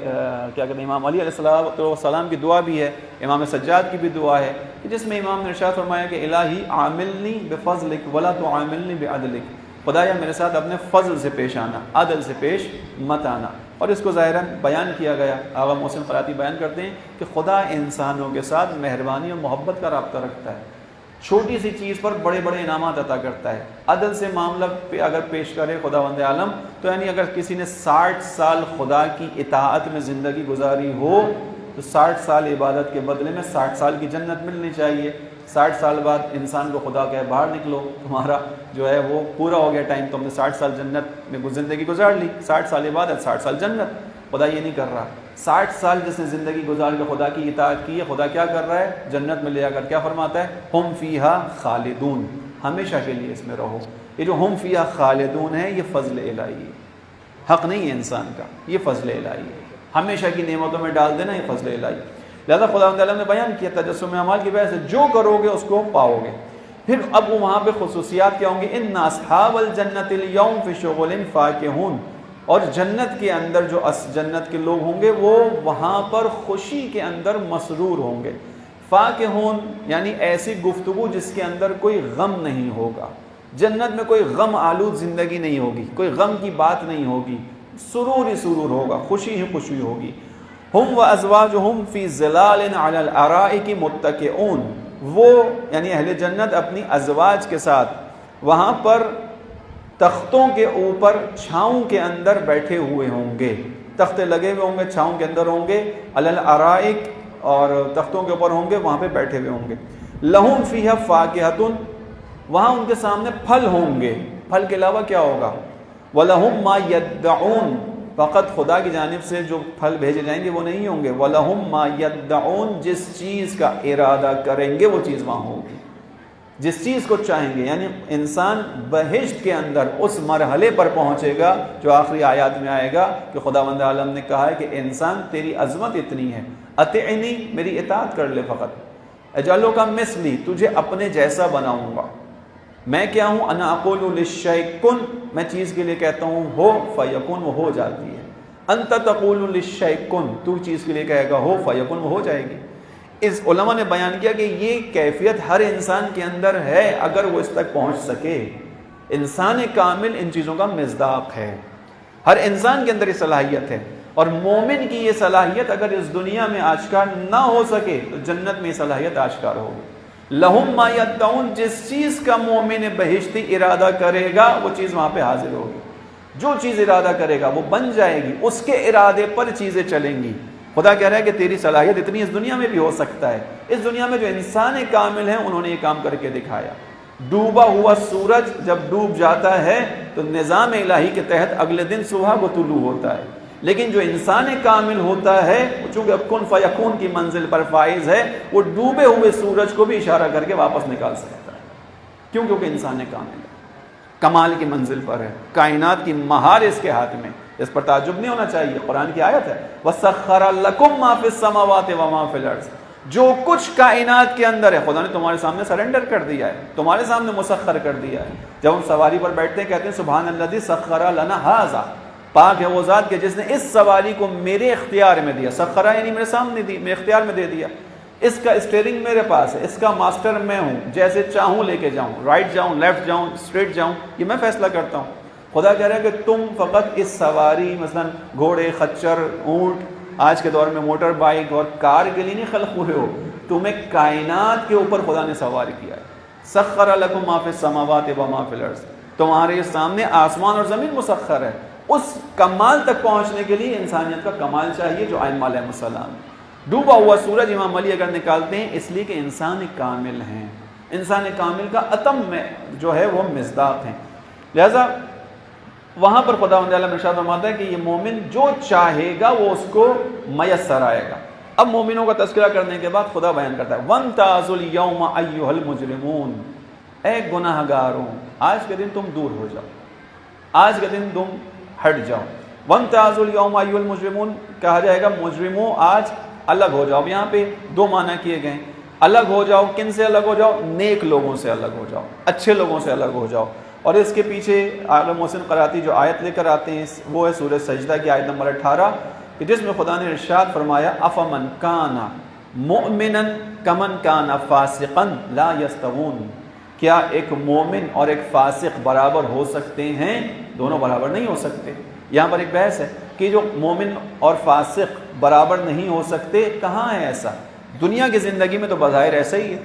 کیا کہتے ہیں، امام علی علیہ السلام کی دعا بھی ہے، امام سجاد کی بھی دعا ہے، جس میں امام نے ارشاد فرمایا کہ الہی عاملنی بفضلک ولا تعاملنی بعدلک، خدایا میرے ساتھ اپنے فضل سے پیش آنا، عدل سے پیش مت آنا۔ اور اس کو ظاہراً بیان کیا گیا، آغا محسن قراتی بیان کرتے ہیں کہ خدا انسانوں کے ساتھ مہربانی اور محبت کا رابطہ رکھتا ہے، چھوٹی سی چیز پر بڑے بڑے انعامات عطا کرتا ہے، عدل سے معاملہ اگر پیش کرے خداوند عالم تو یعنی اگر کسی نے 60 سال خدا کی اطاعت میں زندگی گزاری ہو تو 60 سال عبادت کے بدلے میں 60 سال کی جنت ملنی چاہیے۔ 60 سال بعد انسان کو خدا کہے باہر نکلو، تمہارا جو ہے وہ پورا ہو گیا ٹائم، تم نے 60 سال جنت میں زندگی گزار لی، 60 سال عبادت 60 سال جنت۔ خدا یہ نہیں کر رہا، 60 سال جس نے زندگی گزار کے خدا کی اطاعت کی ہے، خدا کیا کر رہا ہے؟ جنت میں لے آ کر کیا فرماتا ہے؟ ہم فیہا خالدون، ہمیشہ کے لیے اس میں رہو۔ یہ جو ہم فیہا خالدون ہے یہ فضل الہی ہے، حق نہیں ہے انسان کا، یہ فضل الہی ہے، ہمیشہ کی نعمتوں میں ڈال دینا یہ فضل الہی۔ لہذا خداوند عالم نے بیان کیا تجسم اعمال کی وجہ سے جو کرو گے اس کو پاؤ گے۔ پھر اب وہاں پہ خصوصیات کیا ہوں گی؟ ان اصحاب الجنت اليوم فی شغل فاکہون، اور جنت کے اندر جو جنت کے لوگ ہوں گے وہ وہاں پر خوشی کے اندر مسرور ہوں گے۔ فاکہون یعنی ایسی گفتگو جس کے اندر کوئی غم نہیں ہوگا، جنت میں کوئی غم آلود زندگی نہیں ہوگی، کوئی غم کی بات نہیں ہوگی، سرور ہی سرور ہوگا، خوشی ہی خوشی ہوگی۔ ہم وازواجہم فی ظلال علی الارائک متکئون، وہ یعنی اہل جنت اپنی ازواج کے ساتھ وہاں پر تختوں کے اوپر چھاؤں کے اندر بیٹھے ہوئے ہوں گے، تختے لگے ہوئے ہوں گے، چھاؤں کے اندر ہوں گے، علی الارائک، اور تختوں کے اوپر ہوں گے، وہاں پہ بیٹھے ہوئے ہوں گے۔ لہم فیہا فاکہۃ، وہاں ان کے سامنے پھل ہوں گے، پھل کے علاوہ کیا ہوگا؟ وَلَهُمْ مَا يَدَّعُونَ، فقط خدا کی جانب سے جو پھل بھیجے جائیں گے وہ نہیں ہوں گے۔ وَلَهُمْ مَا يَدَّعُونَ، جس چیز کا ارادہ کریں گے وہ چیز وہاں ہوگی، جس چیز کو چاہیں گے، یعنی انسان بہشت کے اندر اس مرحلے پر پہنچے گا جو آخری آیات میں آئے گا کہ خداوند عالم نے کہا ہے کہ انسان تیری عظمت اتنی ہے، اطعنی، میری اطاعت کر لے، فقط اجعلک مثلی، تجھے اپنے جیسا بناؤں گا۔ میں کیا ہوں؟ انا اقول للشیء کن، میں چیز کے لیے کہتا ہوں ہو فیکن، وہ ہو جاتی ہے۔ انت تقول للشیء کن، تو چیز کے لیے کہے گا ہو فیکن، وہ ہو جائے گی۔ اس علماء نے بیان کیا کہ یہ کیفیت ہر انسان کے اندر ہے اگر وہ اس تک پہنچ سکے۔ انسان کامل ان چیزوں کا مصداق ہے، ہر انسان کے اندر یہ صلاحیت ہے، اور مومن کی یہ صلاحیت اگر اس دنیا میں آشکار نہ ہو سکے تو جنت میں یہ صلاحیت آشکار ہوگی۔ لہم ما یدعون، جس چیز کا مومن بہشتی ارادہ کرے گا وہ چیز وہاں پہ حاضر ہوگی، جو چیز ارادہ کرے گا وہ بن جائے گی، اس کے ارادے پر چیزیں چلیں گی۔ خدا کہہ رہا ہے کہ تیری صلاحیت اتنی اس دنیا میں بھی ہو سکتا ہے۔ اس دنیا میں جو انسان کامل ہیں انہوں نے یہ کام کر کے دکھایا۔ ڈوبا ہوا سورج جب ڈوب جاتا ہے تو نظام الہی کے تحت اگلے دن صبح کو طلوع ہوتا ہے، لیکن جو انسان کامل ہوتا ہے چونکہ کن فیکون کی منزل پر فائز ہے، وہ ڈوبے ہوئے سورج کو بھی اشارہ کر کے واپس نکال سکتا ہے، کیوں؟ کیونکہ انسان کامل ہے، کمال کی منزل پر ہے، کائنات کی مہار اس کے ہاتھ میں، اس پر تعجب نہیں ہونا چاہیے۔ قرآن کی آیت ہے وَسَخَّرَ لَكُم مَّا فِي السَّمَاوَاتِ وَمَا فِي الْأَرْضِ، جو کچھ کائنات کے اندر ہے خدا نے تمہارے سامنے سرنڈر کر دیا ہے، تمہارے سامنے مسخر کر دیا ہے۔ جب ہم سواری پر بیٹھتے ہیں کہتے ہیں سبحان الذی سخر لنا ھذا، پاک ہے وہ ذات کہ جس نے اس سواری کو میرے اختیار میں دیا، سخرہ یعنی میرے سامنے دی، میرے اختیار میں دے دیا، اس کا اسٹیئرنگ میرے پاس ہے، اس کا ماسٹر میں ہوں، جیسے چاہوں لے کے جاؤں، رائٹ جاؤں، لیفٹ جاؤں، اسٹریٹ جاؤں، یہ میں فیصلہ کرتا ہوں۔ خدا کہہ رہا ہے کہ تم فقط اس سواری مثلا گھوڑے، خچر، اونٹ، آج کے دور میں موٹر بائک اور کار کے لیے نہیں خلق ہوئے ہو، تمہیں کائنات کے اوپر خدا نے سوار کیا ہے۔ سخر لکم ما فی السماوات و ما فی الارض، تمہارے سامنے آسمان اور زمین مسخر ہے۔ اس کمال تک پہنچنے کے لیے انسانیت کا کمال چاہیے جو ائمہ علیہ السلام۔ ڈوبا ہوا سورج امام علی اگر نکالتے ہیں اس لیے کہ انسان کامل ہیں، انسان کامل کا اتم میں جو ہے وہ مصداق ہیں، لہذا وہاں پر خداوند عالم ارشاد فرماتا ہے کہ یہ مومن جو چاہے گا وہ اس کو میسر آئے گا۔ اب مومنوں کا تذکرہ کرنے کے بعد خدا بیان کرتا ہے وَامْتَازُوا الْيَوْمَ أَيُّهَا الْمُجْرِمُونَ، اے گناہ گاروں آج کے دن تم دور ہو جاؤ، آج کے دن تم ہٹ جاؤ۔ وَامْتَازُوا الْيَوْمَ أَيُّهَا الْمُجْرِمُونَ کہا جائے گا مجرموں آج الگ ہو جاؤ۔ یہاں پہ دو معنی کیے گئے، الگ ہو جاؤ، کن سے الگ ہو جاؤ؟ نیک لوگوں سے الگ ہو جاؤ، اچھے لوگوں سے الگ ہو جاؤ۔ اور اس کے پیچھے آغا محسن قراتی جو آیت لے کر آتے ہیں وہ ہے سورہ سجدہ کی آیت نمبر 18 کہ جس میں خدا نے ارشاد فرمایا افمن کان مؤمنا کمن کان فاسقا لا یستوون، کیا ایک مومن اور ایک فاسق برابر ہو سکتے ہیں؟ دونوں برابر نہیں ہو سکتے۔ یہاں پر ایک بحث ہے کہ جو مومن اور فاسق برابر نہیں ہو سکتے، کہاں ہے ایسا؟ دنیا کی زندگی میں تو بظاہر ایسا ہی ہے،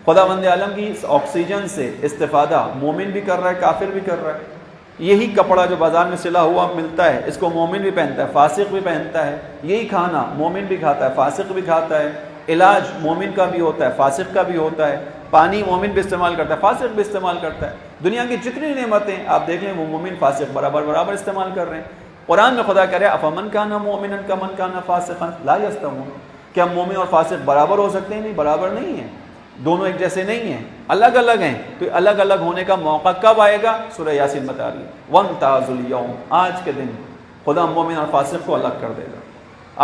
خداوند عالم کی آکسیجن سے استفادہ مومن بھی کر رہا ہے، کافر بھی کر رہا ہے۔ یہی کپڑا جو بازار میں سلا ہوا ملتا ہے اس کو مومن بھی پہنتا ہے، فاسق بھی پہنتا ہے۔ یہی کھانا مومن بھی کھاتا ہے، فاسق بھی کھاتا ہے۔ علاج مومن کا بھی ہوتا ہے، فاسق کا بھی ہوتا ہے۔ پانی مومن بھی استعمال کرتا ہے، فاسق بھی استعمال کرتا ہے۔ دنیا کی جتنی نعمتیں آپ دیکھ لیں وہ مومن فاسق برابر استعمال کر رہے ہیں۔ قرآن میں خدا کہہ رہا ہے افمن کان مؤمنا کمن کان فاسقا لا یستوون، کیا مومن اور فاسق برابر ہو سکتے ہیں؟ نہیں، برابر نہیں ہیں، دونوں ایک جیسے نہیں ہیں، الگ الگ ہیں۔ تو الگ الگ ہونے کا موقع کب آئے گا؟ سورہ یاسین بتا رہی ہے وَامْتَازُوا الْيَوْمَ، آج کے دن خدا مومن اور فاسق کو الگ کر دے گا،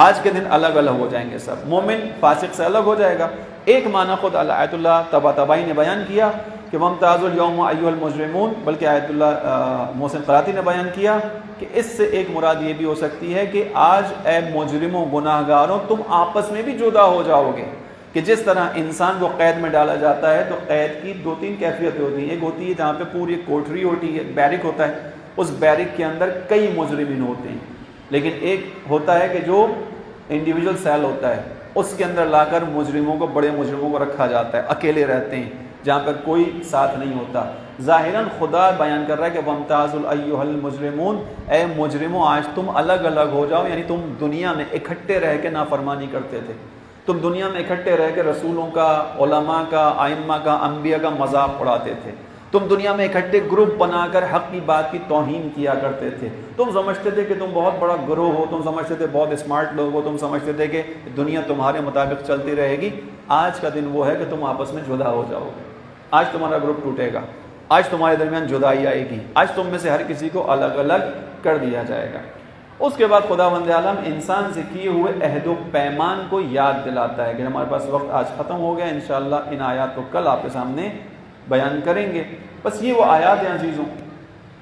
آج کے دن الگ الگ ہو جائیں گے سب، مومن فاسق سے الگ ہو جائے گا۔ ایک معنی خود آیت اللہ طباطبائی نے بیان کیا کہ وَامْتَازُوا الْيَوْمَ أَيُّهَا الْمُجْرِمُونَ، بلکہ آیت اللہ محسن قراتی نے بیان کیا کہ اس سے ایک مراد یہ بھی ہو سکتی ہے کہ آج اے مجرموں گناہ گاروں تم آپس میں بھی جدا ہو جاؤ گے، کہ جس طرح انسان کو قید میں ڈالا جاتا ہے تو قید کی دو تین کیفیتیں ہوتی ہیں۔ ایک ہوتی ہے جہاں پہ پوری کوٹری ہوتی ہے، بیرک ہوتا ہے، اس بیرک کے اندر کئی مجرمین ہوتے ہیں، لیکن ایک ہوتا ہے کہ جو انڈیویجول سیل ہوتا ہے اس کے اندر لا کر مجرموں کو، بڑے مجرموں کو رکھا جاتا ہے، اکیلے رہتے ہیں جہاں پر کوئی ساتھ نہیں ہوتا۔ ظاہراً خدا بیان کر رہا ہے کہ وَامْتَازُوا أَيُّهَا الْمُجْرِمُونَ، اے مجرموں آج تم الگ الگ ہو جاؤ، یعنی تم دنیا میں اکٹھے رہ کے نافرمانی کرتے تھے، تم دنیا میں اکٹھے رہ کے رسولوں کا، علماء کا، ائمہ کا، انبیاء کا مذاق اڑاتے تھے، تم دنیا میں اکٹھے گروپ بنا کر حق کی بات کی توہین کیا کرتے تھے، تم سمجھتے تھے کہ تم بہت بڑا گروہ ہو، تم سمجھتے تھے بہت اسمارٹ لوگ ہو، تم سمجھتے تھے کہ دنیا تمہارے مطابق چلتی رہے گی۔ آج کا دن وہ ہے کہ تم آپس میں جدا ہو جاؤ گے، آج تمہارا گروپ ٹوٹے گا، آج تمہارے درمیان جدائی آئے گی، آج تم میں سے ہر کسی کو الگ الگ کر دیا جائے گا۔ اس کے بعد خداوند عالم انسان سے کیے ہوئے عہد و پیمان کو یاد دلاتا ہے کہ ہمارے پاس وقت آج ختم ہو گیا، انشاءاللہ ان آیات کو کل آپ کے سامنے بیان کریں گے۔ بس یہ وہ آیات ہیں عزیزوں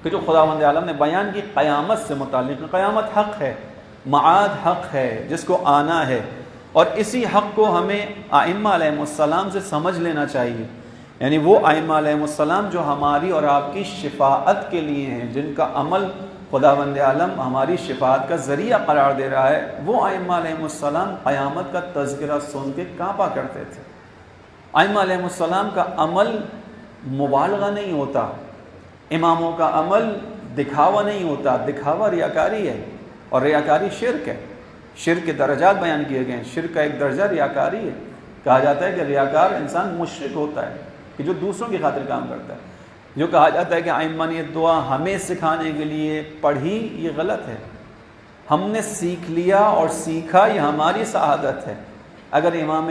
کہ جو خداوند عالم نے بیان کی قیامت سے متعلق۔ قیامت حق ہے، معاد حق ہے جس کو آنا ہے، اور اسی حق کو ہمیں ائمہ علیہ السلام سے سمجھ لینا چاہیے، یعنی وہ ائمہ علیہ السلام جو ہماری اور آپ کی شفاعت کے لیے ہیں، جن کا عمل خداوند عالم ہماری شفاعت کا ذریعہ قرار دے رہا ہے، وہ ائمہ علیہ السلام قیامت کا تذکرہ سن کے کانپا کرتے تھے۔ ائمہ علیہ السلام کا عمل مبالغہ نہیں ہوتا، اماموں کا عمل دکھاوا نہیں ہوتا، دکھاوا ریاکاری ہے، اور ریاکاری شرک ہے۔ شرک کے درجات بیان کیے گئے ہیں، شرک کا ایک درجہ ریاکاری ہے۔ کہا جاتا ہے کہ ریاکار انسان مشرک ہوتا ہے کہ جو دوسروں کی خاطر کام کرتا ہے۔ جو کہا جاتا ہے کہ ائمہ نے یہ دعا ہمیں سکھانے کے لیے پڑھی، یہ غلط ہے۔ ہم نے سیکھ لیا اور سیکھا، یہ ہماری سعادت ہے۔ اگر امام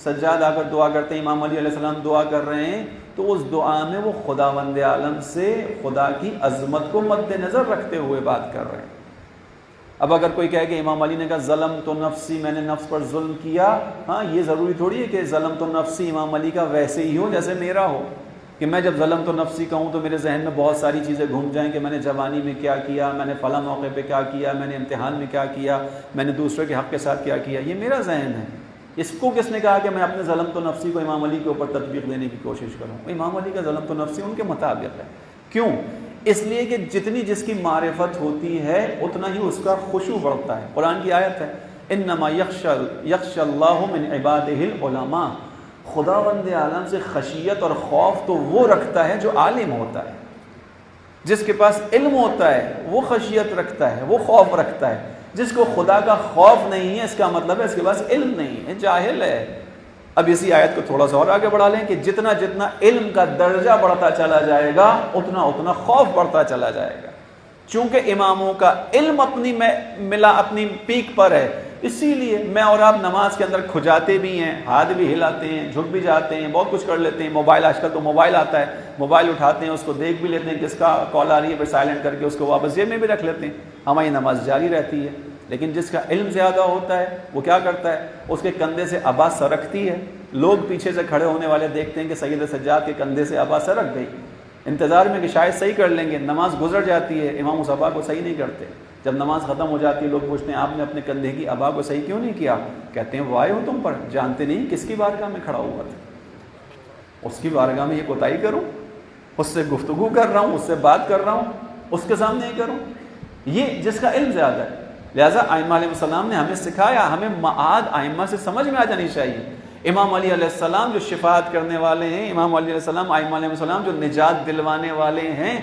سجاد آ کر دعا کرتے ہیں، امام علی علیہ السلام دعا کر رہے ہیں، تو اس دعا میں وہ خداوند عالم سے خدا کی عظمت کو مد نظر رکھتے ہوئے بات کر رہے ہیں۔ اب اگر کوئی کہے کہ امام علی نے کہا ظلم تو نفسی، میں نے نفس پر ظلم کیا، ہاں یہ ضروری تھوڑی ہے کہ ظلم تو نفسی امام علی کا ویسے ہی ہو جیسے میرا ہو، کہ میں جب ظلم تو نفسی کہوں تو میرے ذہن میں بہت ساری چیزیں گھوم جائیں کہ میں نے جوانی میں کیا کیا، میں نے فلاں موقع پہ کیا کیا، میں نے امتحان میں کیا کیا، میں نے دوسرے کے حق کے ساتھ کیا کیا، یہ میرا ذہن ہے۔ اس کو کس نے کہا کہ میں اپنے ظلم تو نفسی کو امام علی کے اوپر تطبیق دینے کی کوشش کروں؟ امام علی کا ظلم تو نفسی ان کے مطابق ہے۔ کیوں؟ اس لیے کہ جتنی جس کی معرفت ہوتی ہے اتنا ہی اس کا خشوع بڑھتا ہے. قرآن کی آیت ہے انما یخشى اللہ من عباده العلماء. خداوند عالم سے خشیت اور خوف تو وہ رکھتا ہے جو عالم ہوتا ہے. جس کے پاس علم ہوتا ہے وہ خشیت رکھتا ہے، وہ خوف رکھتا ہے. جس کو خدا کا خوف نہیں ہے اس کا مطلب ہے اس کے پاس علم نہیں ہے، جاہل ہے. اب اسی آیت کو تھوڑا سا اور آگے بڑھا لیں کہ جتنا جتنا علم کا درجہ بڑھتا چلا جائے گا اتنا اتنا خوف بڑھتا چلا جائے گا. چونکہ اماموں کا علم اپنی پیک پر ہے، اسی لیے میں اور آپ نماز کے اندر کھجاتے بھی ہیں، ہاتھ بھی ہلاتے ہیں، جھک بھی جاتے ہیں، بہت کچھ کر لیتے ہیں. موبائل آج کل تو موبائل آتا ہے، موبائل اٹھاتے ہیں، اس کو دیکھ بھی لیتے ہیں کس کا کال آ رہی ہے، پھر سائلنٹ کر کے اس کو واپس جیب میں بھی رکھ لیتے ہیں. ہماری نماز جاری رہتی ہے. لیکن جس کا علم زیادہ ہوتا ہے وہ کیا کرتا ہے، اس کے کندھے سے آبا سرکتی ہے. لوگ پیچھے سے کھڑے ہونے والے دیکھتے ہیں کہ سید سجاد کے کندھے سے آبا سرک گئی، انتظار میں کہ شاید صحیح کر لیں گے. نماز گزر جاتی ہے، امام اس آبا کو صحیح نہیں کرتے. جب نماز ختم ہو جاتی ہے لوگ پوچھتے ہیں آپ نے اپنے کندھے کی آبا کو صحیح کیوں نہیں کیا؟ کہتے ہیں وائے ہو تم پر، جانتے نہیں کس کی بارگاہ میں کھڑا ہوا تھا. اس کی بارگاہ میں یہ کوتاہی کروں، اس سے گفتگو کر رہا ہوں، اس سے بات کر رہا ہوں، اس کے سامنے یہ کروں. یہ جس کا علم زیادہ ہے. لہٰذا ائمہ علیہ السلام نے ہمیں سکھایا، ہمیں معاد ائمہ سے سمجھ میں آ جانی چاہیے. امام علی علیہ السلام جو شفاعت کرنے والے ہیں، امام علی علیہ السلام، ائمہ علیہ السلام جو نجات دلوانے والے ہیں،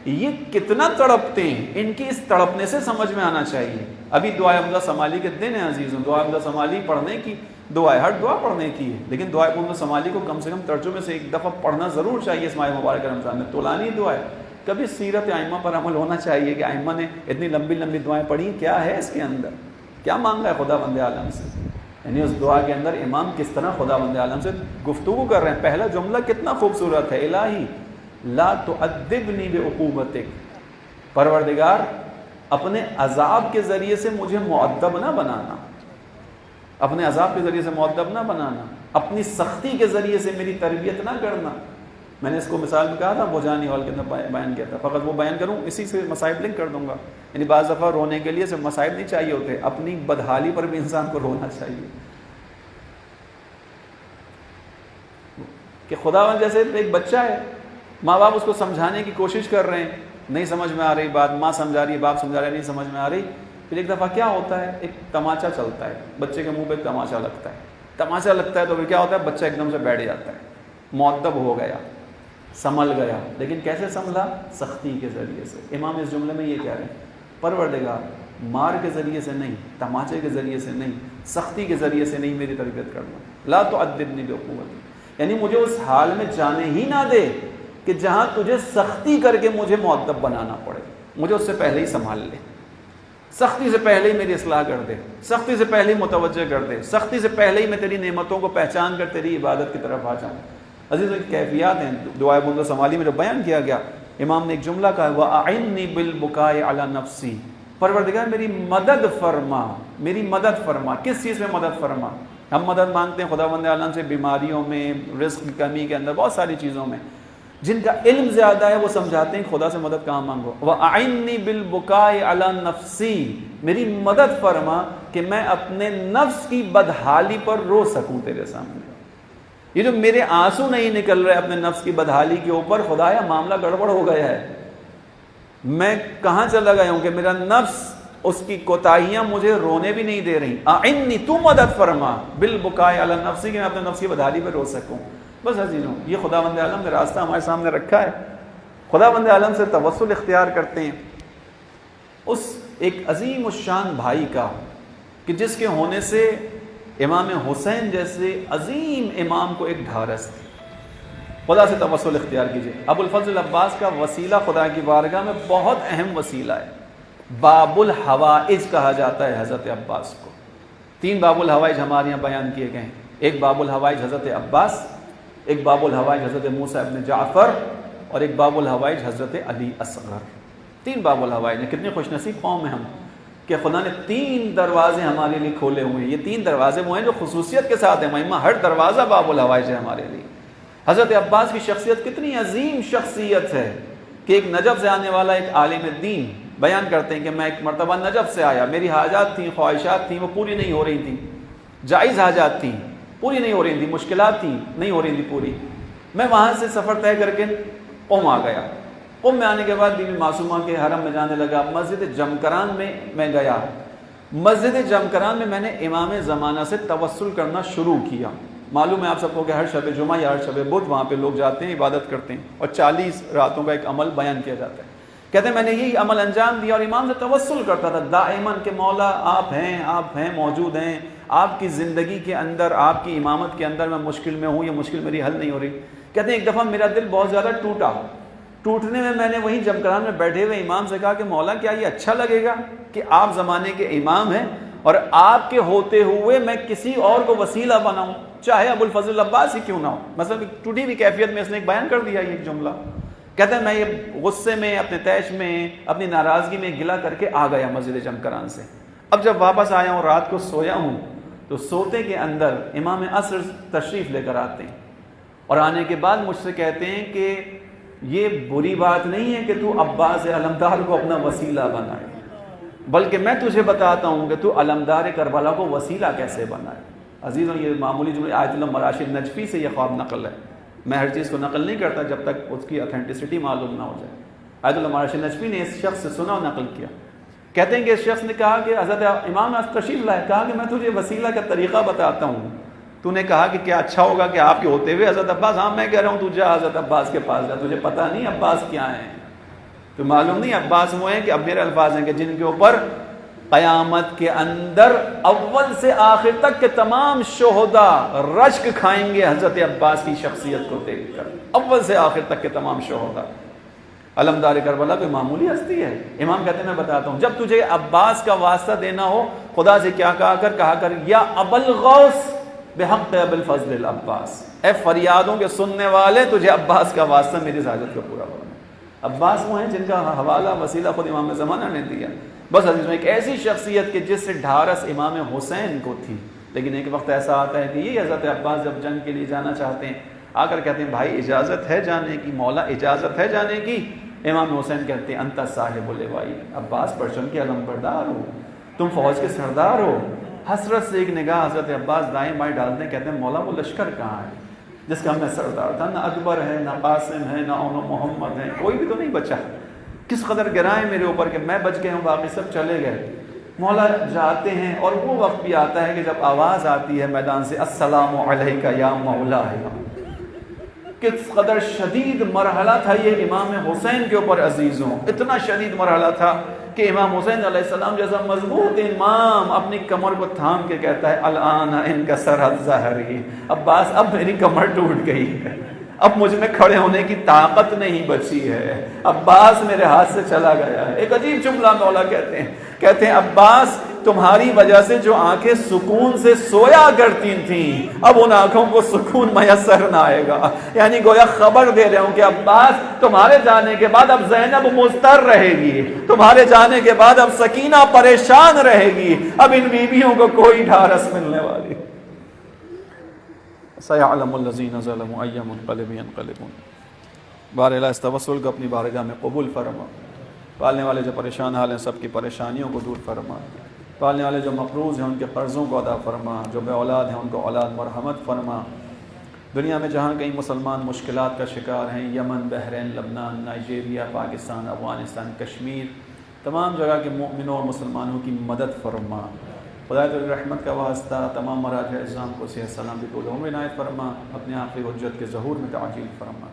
یہ کتنا تڑپتے ہیں، ان کی اس تڑپنے سے سمجھ میں آنا چاہیے. ابھی دعائے حمزہ سمالی کے دن ہیں عزیزوں. دعائے حمزہ سمالی پڑھنے کی دعائے، ہر دعا پڑھنے کی ہے، لیکن دعائے حمزہ سمالی کو کم سے کم ترجمے سے ایک دفعہ پڑھنا ضرور چاہیے. اس ماہ مبارک رمضان میں طولانی دعا ہے. کبھی سیرت ائمہ پر عمل ہونا چاہیے کہ ائمہ نے اتنی لمبی لمبی دعائیں پڑھی، کیا ہے اس کے اندر، کیا مانگا ہے خدا بند عالم سے. یعنی اس دعا کے اندر امام کس طرح خدا بند عالم سے گفتگو کر رہے ہیں. پہلا جملہ کتنا خوبصورت ہے، الہی لا تعذبنی بعقوبتک. پروردگار اپنے عذاب کے ذریعے سے مجھے مؤدب نہ بنانا، اپنے عذاب کے ذریعے سے مؤدب نہ بنانا، اپنی سختی کے ذریعے سے میری تربیت نہ کرنا. میں نے اس کو مثال میں کہا تھا بوجانی ہال کے اندر بیان کیا تھا. فقط وہ بیان کروں، اسی سے مصائب لنک کر دوں گا. یعنی بعض دفعہ رونے کے لیے صرف مصائب نہیں چاہیے ہوتے، اپنی بدحالی پر بھی انسان کو رونا چاہیے. کہ خداوند جیسے ایک بچہ ہے، ماں باپ اس کو سمجھانے کی کوشش کر رہے ہیں، نہیں سمجھ میں آ رہی بات، ماں سمجھا رہی ہے، باپ سمجھا رہا ہے، نہیں سمجھ میں آ رہی. پھر ایک دفعہ کیا ہوتا ہے، ایک تماچا چلتا ہے، بچے کے منہ پہ تماچا لگتا ہے. تماچا لگتا ہے تو پھر کیا ہوتا ہے، بچہ ایک دم سے بیٹھ جاتا ہے، مؤدب ہو گیا، سنبھل گیا. لیکن کیسے سنبھلا؟ سختی کے ذریعے سے. امام اس جملے میں یہ کہہ رہے ہیں، پروردگار مار کے ذریعے سے نہیں، تماچے کے ذریعے سے نہیں، سختی کے ذریعے سے نہیں میری تربیت کرنا. لا تعذبنی بعقوبتک، یعنی مجھے اس حال میں جانے ہی نہ دے کہ جہاں تجھے سختی کر کے مجھے مؤدب بنانا پڑے. مجھے اس سے پہلے ہی سنبھال لے، سختی سے پہلے ہی میری اصلاح کر دے، سختی سے پہلے ہی متوجہ کر دے، سختی سے پہلے ہی میں تیری نعمتوں کو پہچان کر تیری عبادت کی طرف آ جاؤں. عزیزوں کی کیفیات ہیں دعائے حمزہ سمالی میں جو بیان کیا گیا. امام نے ایک جملہ کہا وَأَعِنِّي بِالْبُكَاءِ عَلَى نَفْسِي. پروردگار میری مدد فرما، میری مدد فرما. کس چیز میں مدد فرما؟ ہم مدد مانگتے ہیں خداوند عالم سے بیماریوں میں، رزق کی کمی کے اندر، بہت ساری چیزوں میں. جن کا علم زیادہ ہے وہ سمجھاتے ہیں خدا سے مدد کہاں مانگو. وَأَعِنِّي بِالْبُكَاءِ عَلَى نَفْسِي. میری مدد فرما کہ میں اپنے نفس کی بدحالی پر رو سکوں تیرے سامنے. یہ جو میرے آنسو نہیں نکل رہے اپنے نفس کی بدحالی کے اوپر، خدایا معاملہ گڑبڑ ہو گیا ہے. میں کہاں چلا گیا ہوں کہ میرا نفس، اس کی کوتاہیاں مجھے رونے بھی نہیں دے رہی. اعنی، تو مدد فرما بالبکاء علی نفسی، کہ میں اپنے نفس کی بدحالی پہ رو سکوں. بس عزیزوں، یہ خداوند عالم نے راستہ ہمارے سامنے رکھا ہے. خداوند عالم سے توسل اختیار کرتے ہیں اس ایک عظیم الشان بھائی کا کہ جس کے ہونے سے امام حسین جیسے عظیم امام کو ایک ڈھارس تھی. خدا سے توسل اختیار کیجیے. ابو الفضل عباس کا وسیلہ خدا کی بارگاہ میں بہت اہم وسیلہ ہے. باب الحوائج کہا جاتا ہے حضرت عباس کو. 3 باب الحوائج ہمارے یہاں بیان کیے گئے ہیں. ایک باب الحوائج حضرت عباس، ایک باب الحوائج حضرت موسیٰ ابن جعفر، اور ایک باب الحوائج حضرت علی اصغر. 3 باب الحوائج ہیں. کتنی خوش نصیب قوم ہیں ہم کہ خدا نے 3 دروازے ہمارے لیے کھولے ہوئے ہیں. یہ 3 دروازے وہ ہیں جو خصوصیت کے ساتھ ہیں. مہمہ ہر دروازہ باب الحوائج ہے ہمارے لیے. حضرت عباس کی شخصیت کتنی عظیم شخصیت ہے کہ ایک نجف سے آنے والا ایک عالم دین بیان کرتے ہیں کہ میں ایک مرتبہ نجف سے آیا، میری حاجات تھیں، خواہشات تھیں، وہ پوری نہیں ہو رہی تھیں. جائز حاجات تھیں، پوری نہیں ہو رہی تھیں. مشکلات تھیں، نہیں ہو رہی تھیں پوری. میں وہاں سے سفر طے کر کے قم آ گیا. میں آنے کے بعد بیوی معصومہ کے حرم میں جانے لگا. مسجد جمکران میں گیا. مسجد جمکران میں نے امام زمانہ سے توسل کرنا شروع کیا. معلوم ہے آپ سب کو کہ ہر شب جمعہ یا ہر شب بدھ وہاں پہ لوگ جاتے ہیں, عبادت کرتے ہیں, اور 40 راتوں کا ایک عمل بیان کیا جاتا ہے. کہتے ہیں میں نے یہی عمل انجام دیا اور امام سے توسل کرتا تھا دائماً کہ مولا آپ ہیں, موجود ہیں, آپ کی زندگی کے اندر, آپ کی امامت کے اندر میں مشکل میں ہوں, یہ مشکل میری حل نہیں ہو رہی. کہتے ہیں ایک دفعہ میرا دل بہت زیادہ ٹوٹنے میں نے وہیں جمکران میں بیٹھے ہوئے امام سے کہا کہ مولا کیا یہ اچھا لگے گا کہ آپ زمانے کے امام ہیں اور آپ کے ہوتے ہوئے میں کسی اور کو وسیلہ بناؤں, چاہے ابو الفضل عباس ہی کیوں نہ ہو. مثلا ٹوٹی ہوئی کیفیت میں اس نے ایک بیان کر دیا یہ جملہ. کہتے ہیں میں یہ غصے میں, اپنے تیش میں, اپنی ناراضگی میں گلا کر کے آ گیا مسجد جمکران سے. اب جب واپس آیا ہوں, رات کو سویا ہوں, تو سوتے کے اندر امام عصر تشریف لے کر آتے ہیں اور آنے کے بعد مجھ سے کہتے ہیں کہ یہ بری بات نہیں ہے کہ تو عباس علمدار کو اپنا وسیلہ بنائے, بلکہ میں تجھے بتاتا ہوں کہ تو علمدار کربلا کو وسیلہ کیسے بنائے. عزیزوں, یہ معمولی جملہ آیت اللہ مراشد نجفی سے یہ خواب نقل ہے. میں ہر چیز کو نقل نہیں کرتا جب تک اس کی اتھینٹسٹی معلوم نہ ہو جائے. آیت اللہ مراشد نجفی نے اس شخص سے سنا اور نقل کیا. کہتے ہیں کہ اس شخص نے کہا کہ حضرت امام تشریف لائے, کہا کہ میں تجھے وسیلہ کا طریقہ بتاتا ہوں. تو نے کہا کہ کیا اچھا ہوگا کہ آپ کے ہوتے ہوئے حضرت عباس, ہاں میں کہہ رہا ہوں تو جا حضرت عباس کے پاس جا, تجھے پتہ نہیں عباس کیا ہیں, تو معلوم نہیں عباس وہ ہیں کہ اب میرے الفاظ ہیں کہ جن کے اوپر قیامت کے اندر اول سے آخر تک کے تمام شہداء رشک کھائیں گے حضرت عباس کی شخصیت کو دیکھ کر. اول سے آخر تک کے تمام شہداء. علمدار کربلا کوئی معمولی ہستی ہے. امام کہتے ہیں میں بتاتا ہوں, جب تجھے عباس کا واسطہ دینا ہو خدا سے کیا کہا کر یا ابو الغوث بحق ابو الفضل العباس, اے فریادوں کے سننے والے تجھے عباس کا واسطہ میری حاجت کو پورا کرنا. عباس وہ ہیں جن کا حوالہ وسیلہ خود امام زمانہ نے دیا. بس عزیزوں, ایک ایسی شخصیت کہ جس سے ڈھارس امام حسین کو تھی, لیکن ایک وقت ایسا آتا ہے کہ یہ حضرت عباس جب جنگ کے لیے جانا چاہتے ہیں, آ کر کہتے ہیں بھائی اجازت ہے جانے کی, مولا اجازت ہے جانے کی. امام حسین کہتے ہیں انت صاحب اللواء, عباس پرچم کے علم بردار ہو, تم فوج کے سردار ہو. حسرت سے ایک نگاہ حضرت عباس دائیں بائیں ڈالتے ہیں, کہتے ہیں مولا وہ لشکر کہاں ہے جس کا میں سردار تھا؟ نہ اکبر ہے, نہ قاسم ہے, نہ اون محمد ہے, کوئی بھی تو نہیں بچا. کس قدر گرائیں میرے اوپر کہ میں بچ گئے ہوں, باقی سب چلے گئے. مولا جاتے ہیں اور وہ وقت بھی آتا ہے کہ جب آواز آتی ہے میدان سے السلام علیکہ یا مولا ہے. کس قدر شدید مرحلہ تھا یہ امام حسین کے اوپر عزیزوں, اتنا شدید مرحلہ تھا کہ امام حسین علیہ السلام جیسا مضبوط امام اپنی کمر کو تھام کے کہتا ہے الان انکسرت ظہری, عباس اب میری کمر ٹوٹ گئی ہے, اب مجھ میں کھڑے ہونے کی طاقت نہیں بچی ہے, عباس میرے ہاتھ سے چلا گیا ہے. ایک عجیب جملہ مولا کہتے ہیں عباس تمہاری وجہ سے جو آنکھیں سکون سے سویا کرتی تھیں اب ان آنکھوں کو سکون میسر نہ آئے گا. یعنی گویا خبر دے رہے ہوں کہ عباس تمہارے جانے کے بعد اب زینب مضطر رہے گی, تمہارے جانے کے بعد اب سکینہ پریشان رہے گی, اب ان بیویوں کو کوئی ڈھارس ملنے والی. سَيَعْلَمُ الَّذِينَ ظَلَمُوا أَيَّ مُنقَلِبٍ يَنقَلِبُونَ. بارہلا اس توسل کو اپنی بارگاہ میں قبول فرما. پالنے والے جو پریشان حال ہیں سب کی پریشانیوں کو دور فرما. پالنے والے جو مقروض ہیں ان کے قرضوں کو ادا فرما. جو بے اولاد ہیں ان کو اولاد مرحمت فرما. دنیا میں جہاں کہیں مسلمان مشکلات کا شکار ہیں, یمن, بحرین, لبنان, نائجیریا, پاکستان, افغانستان, کشمیر, تمام جگہ کے مومنوں اور مسلمانوں کی مدد فرما. خدایت الرحمت کا واسطہ تمام مراجع اعظام کو صحت سلامتی طول عمر عنایت فرما. اپنے آخری حجت کے ظہور میں تعجیل فرما.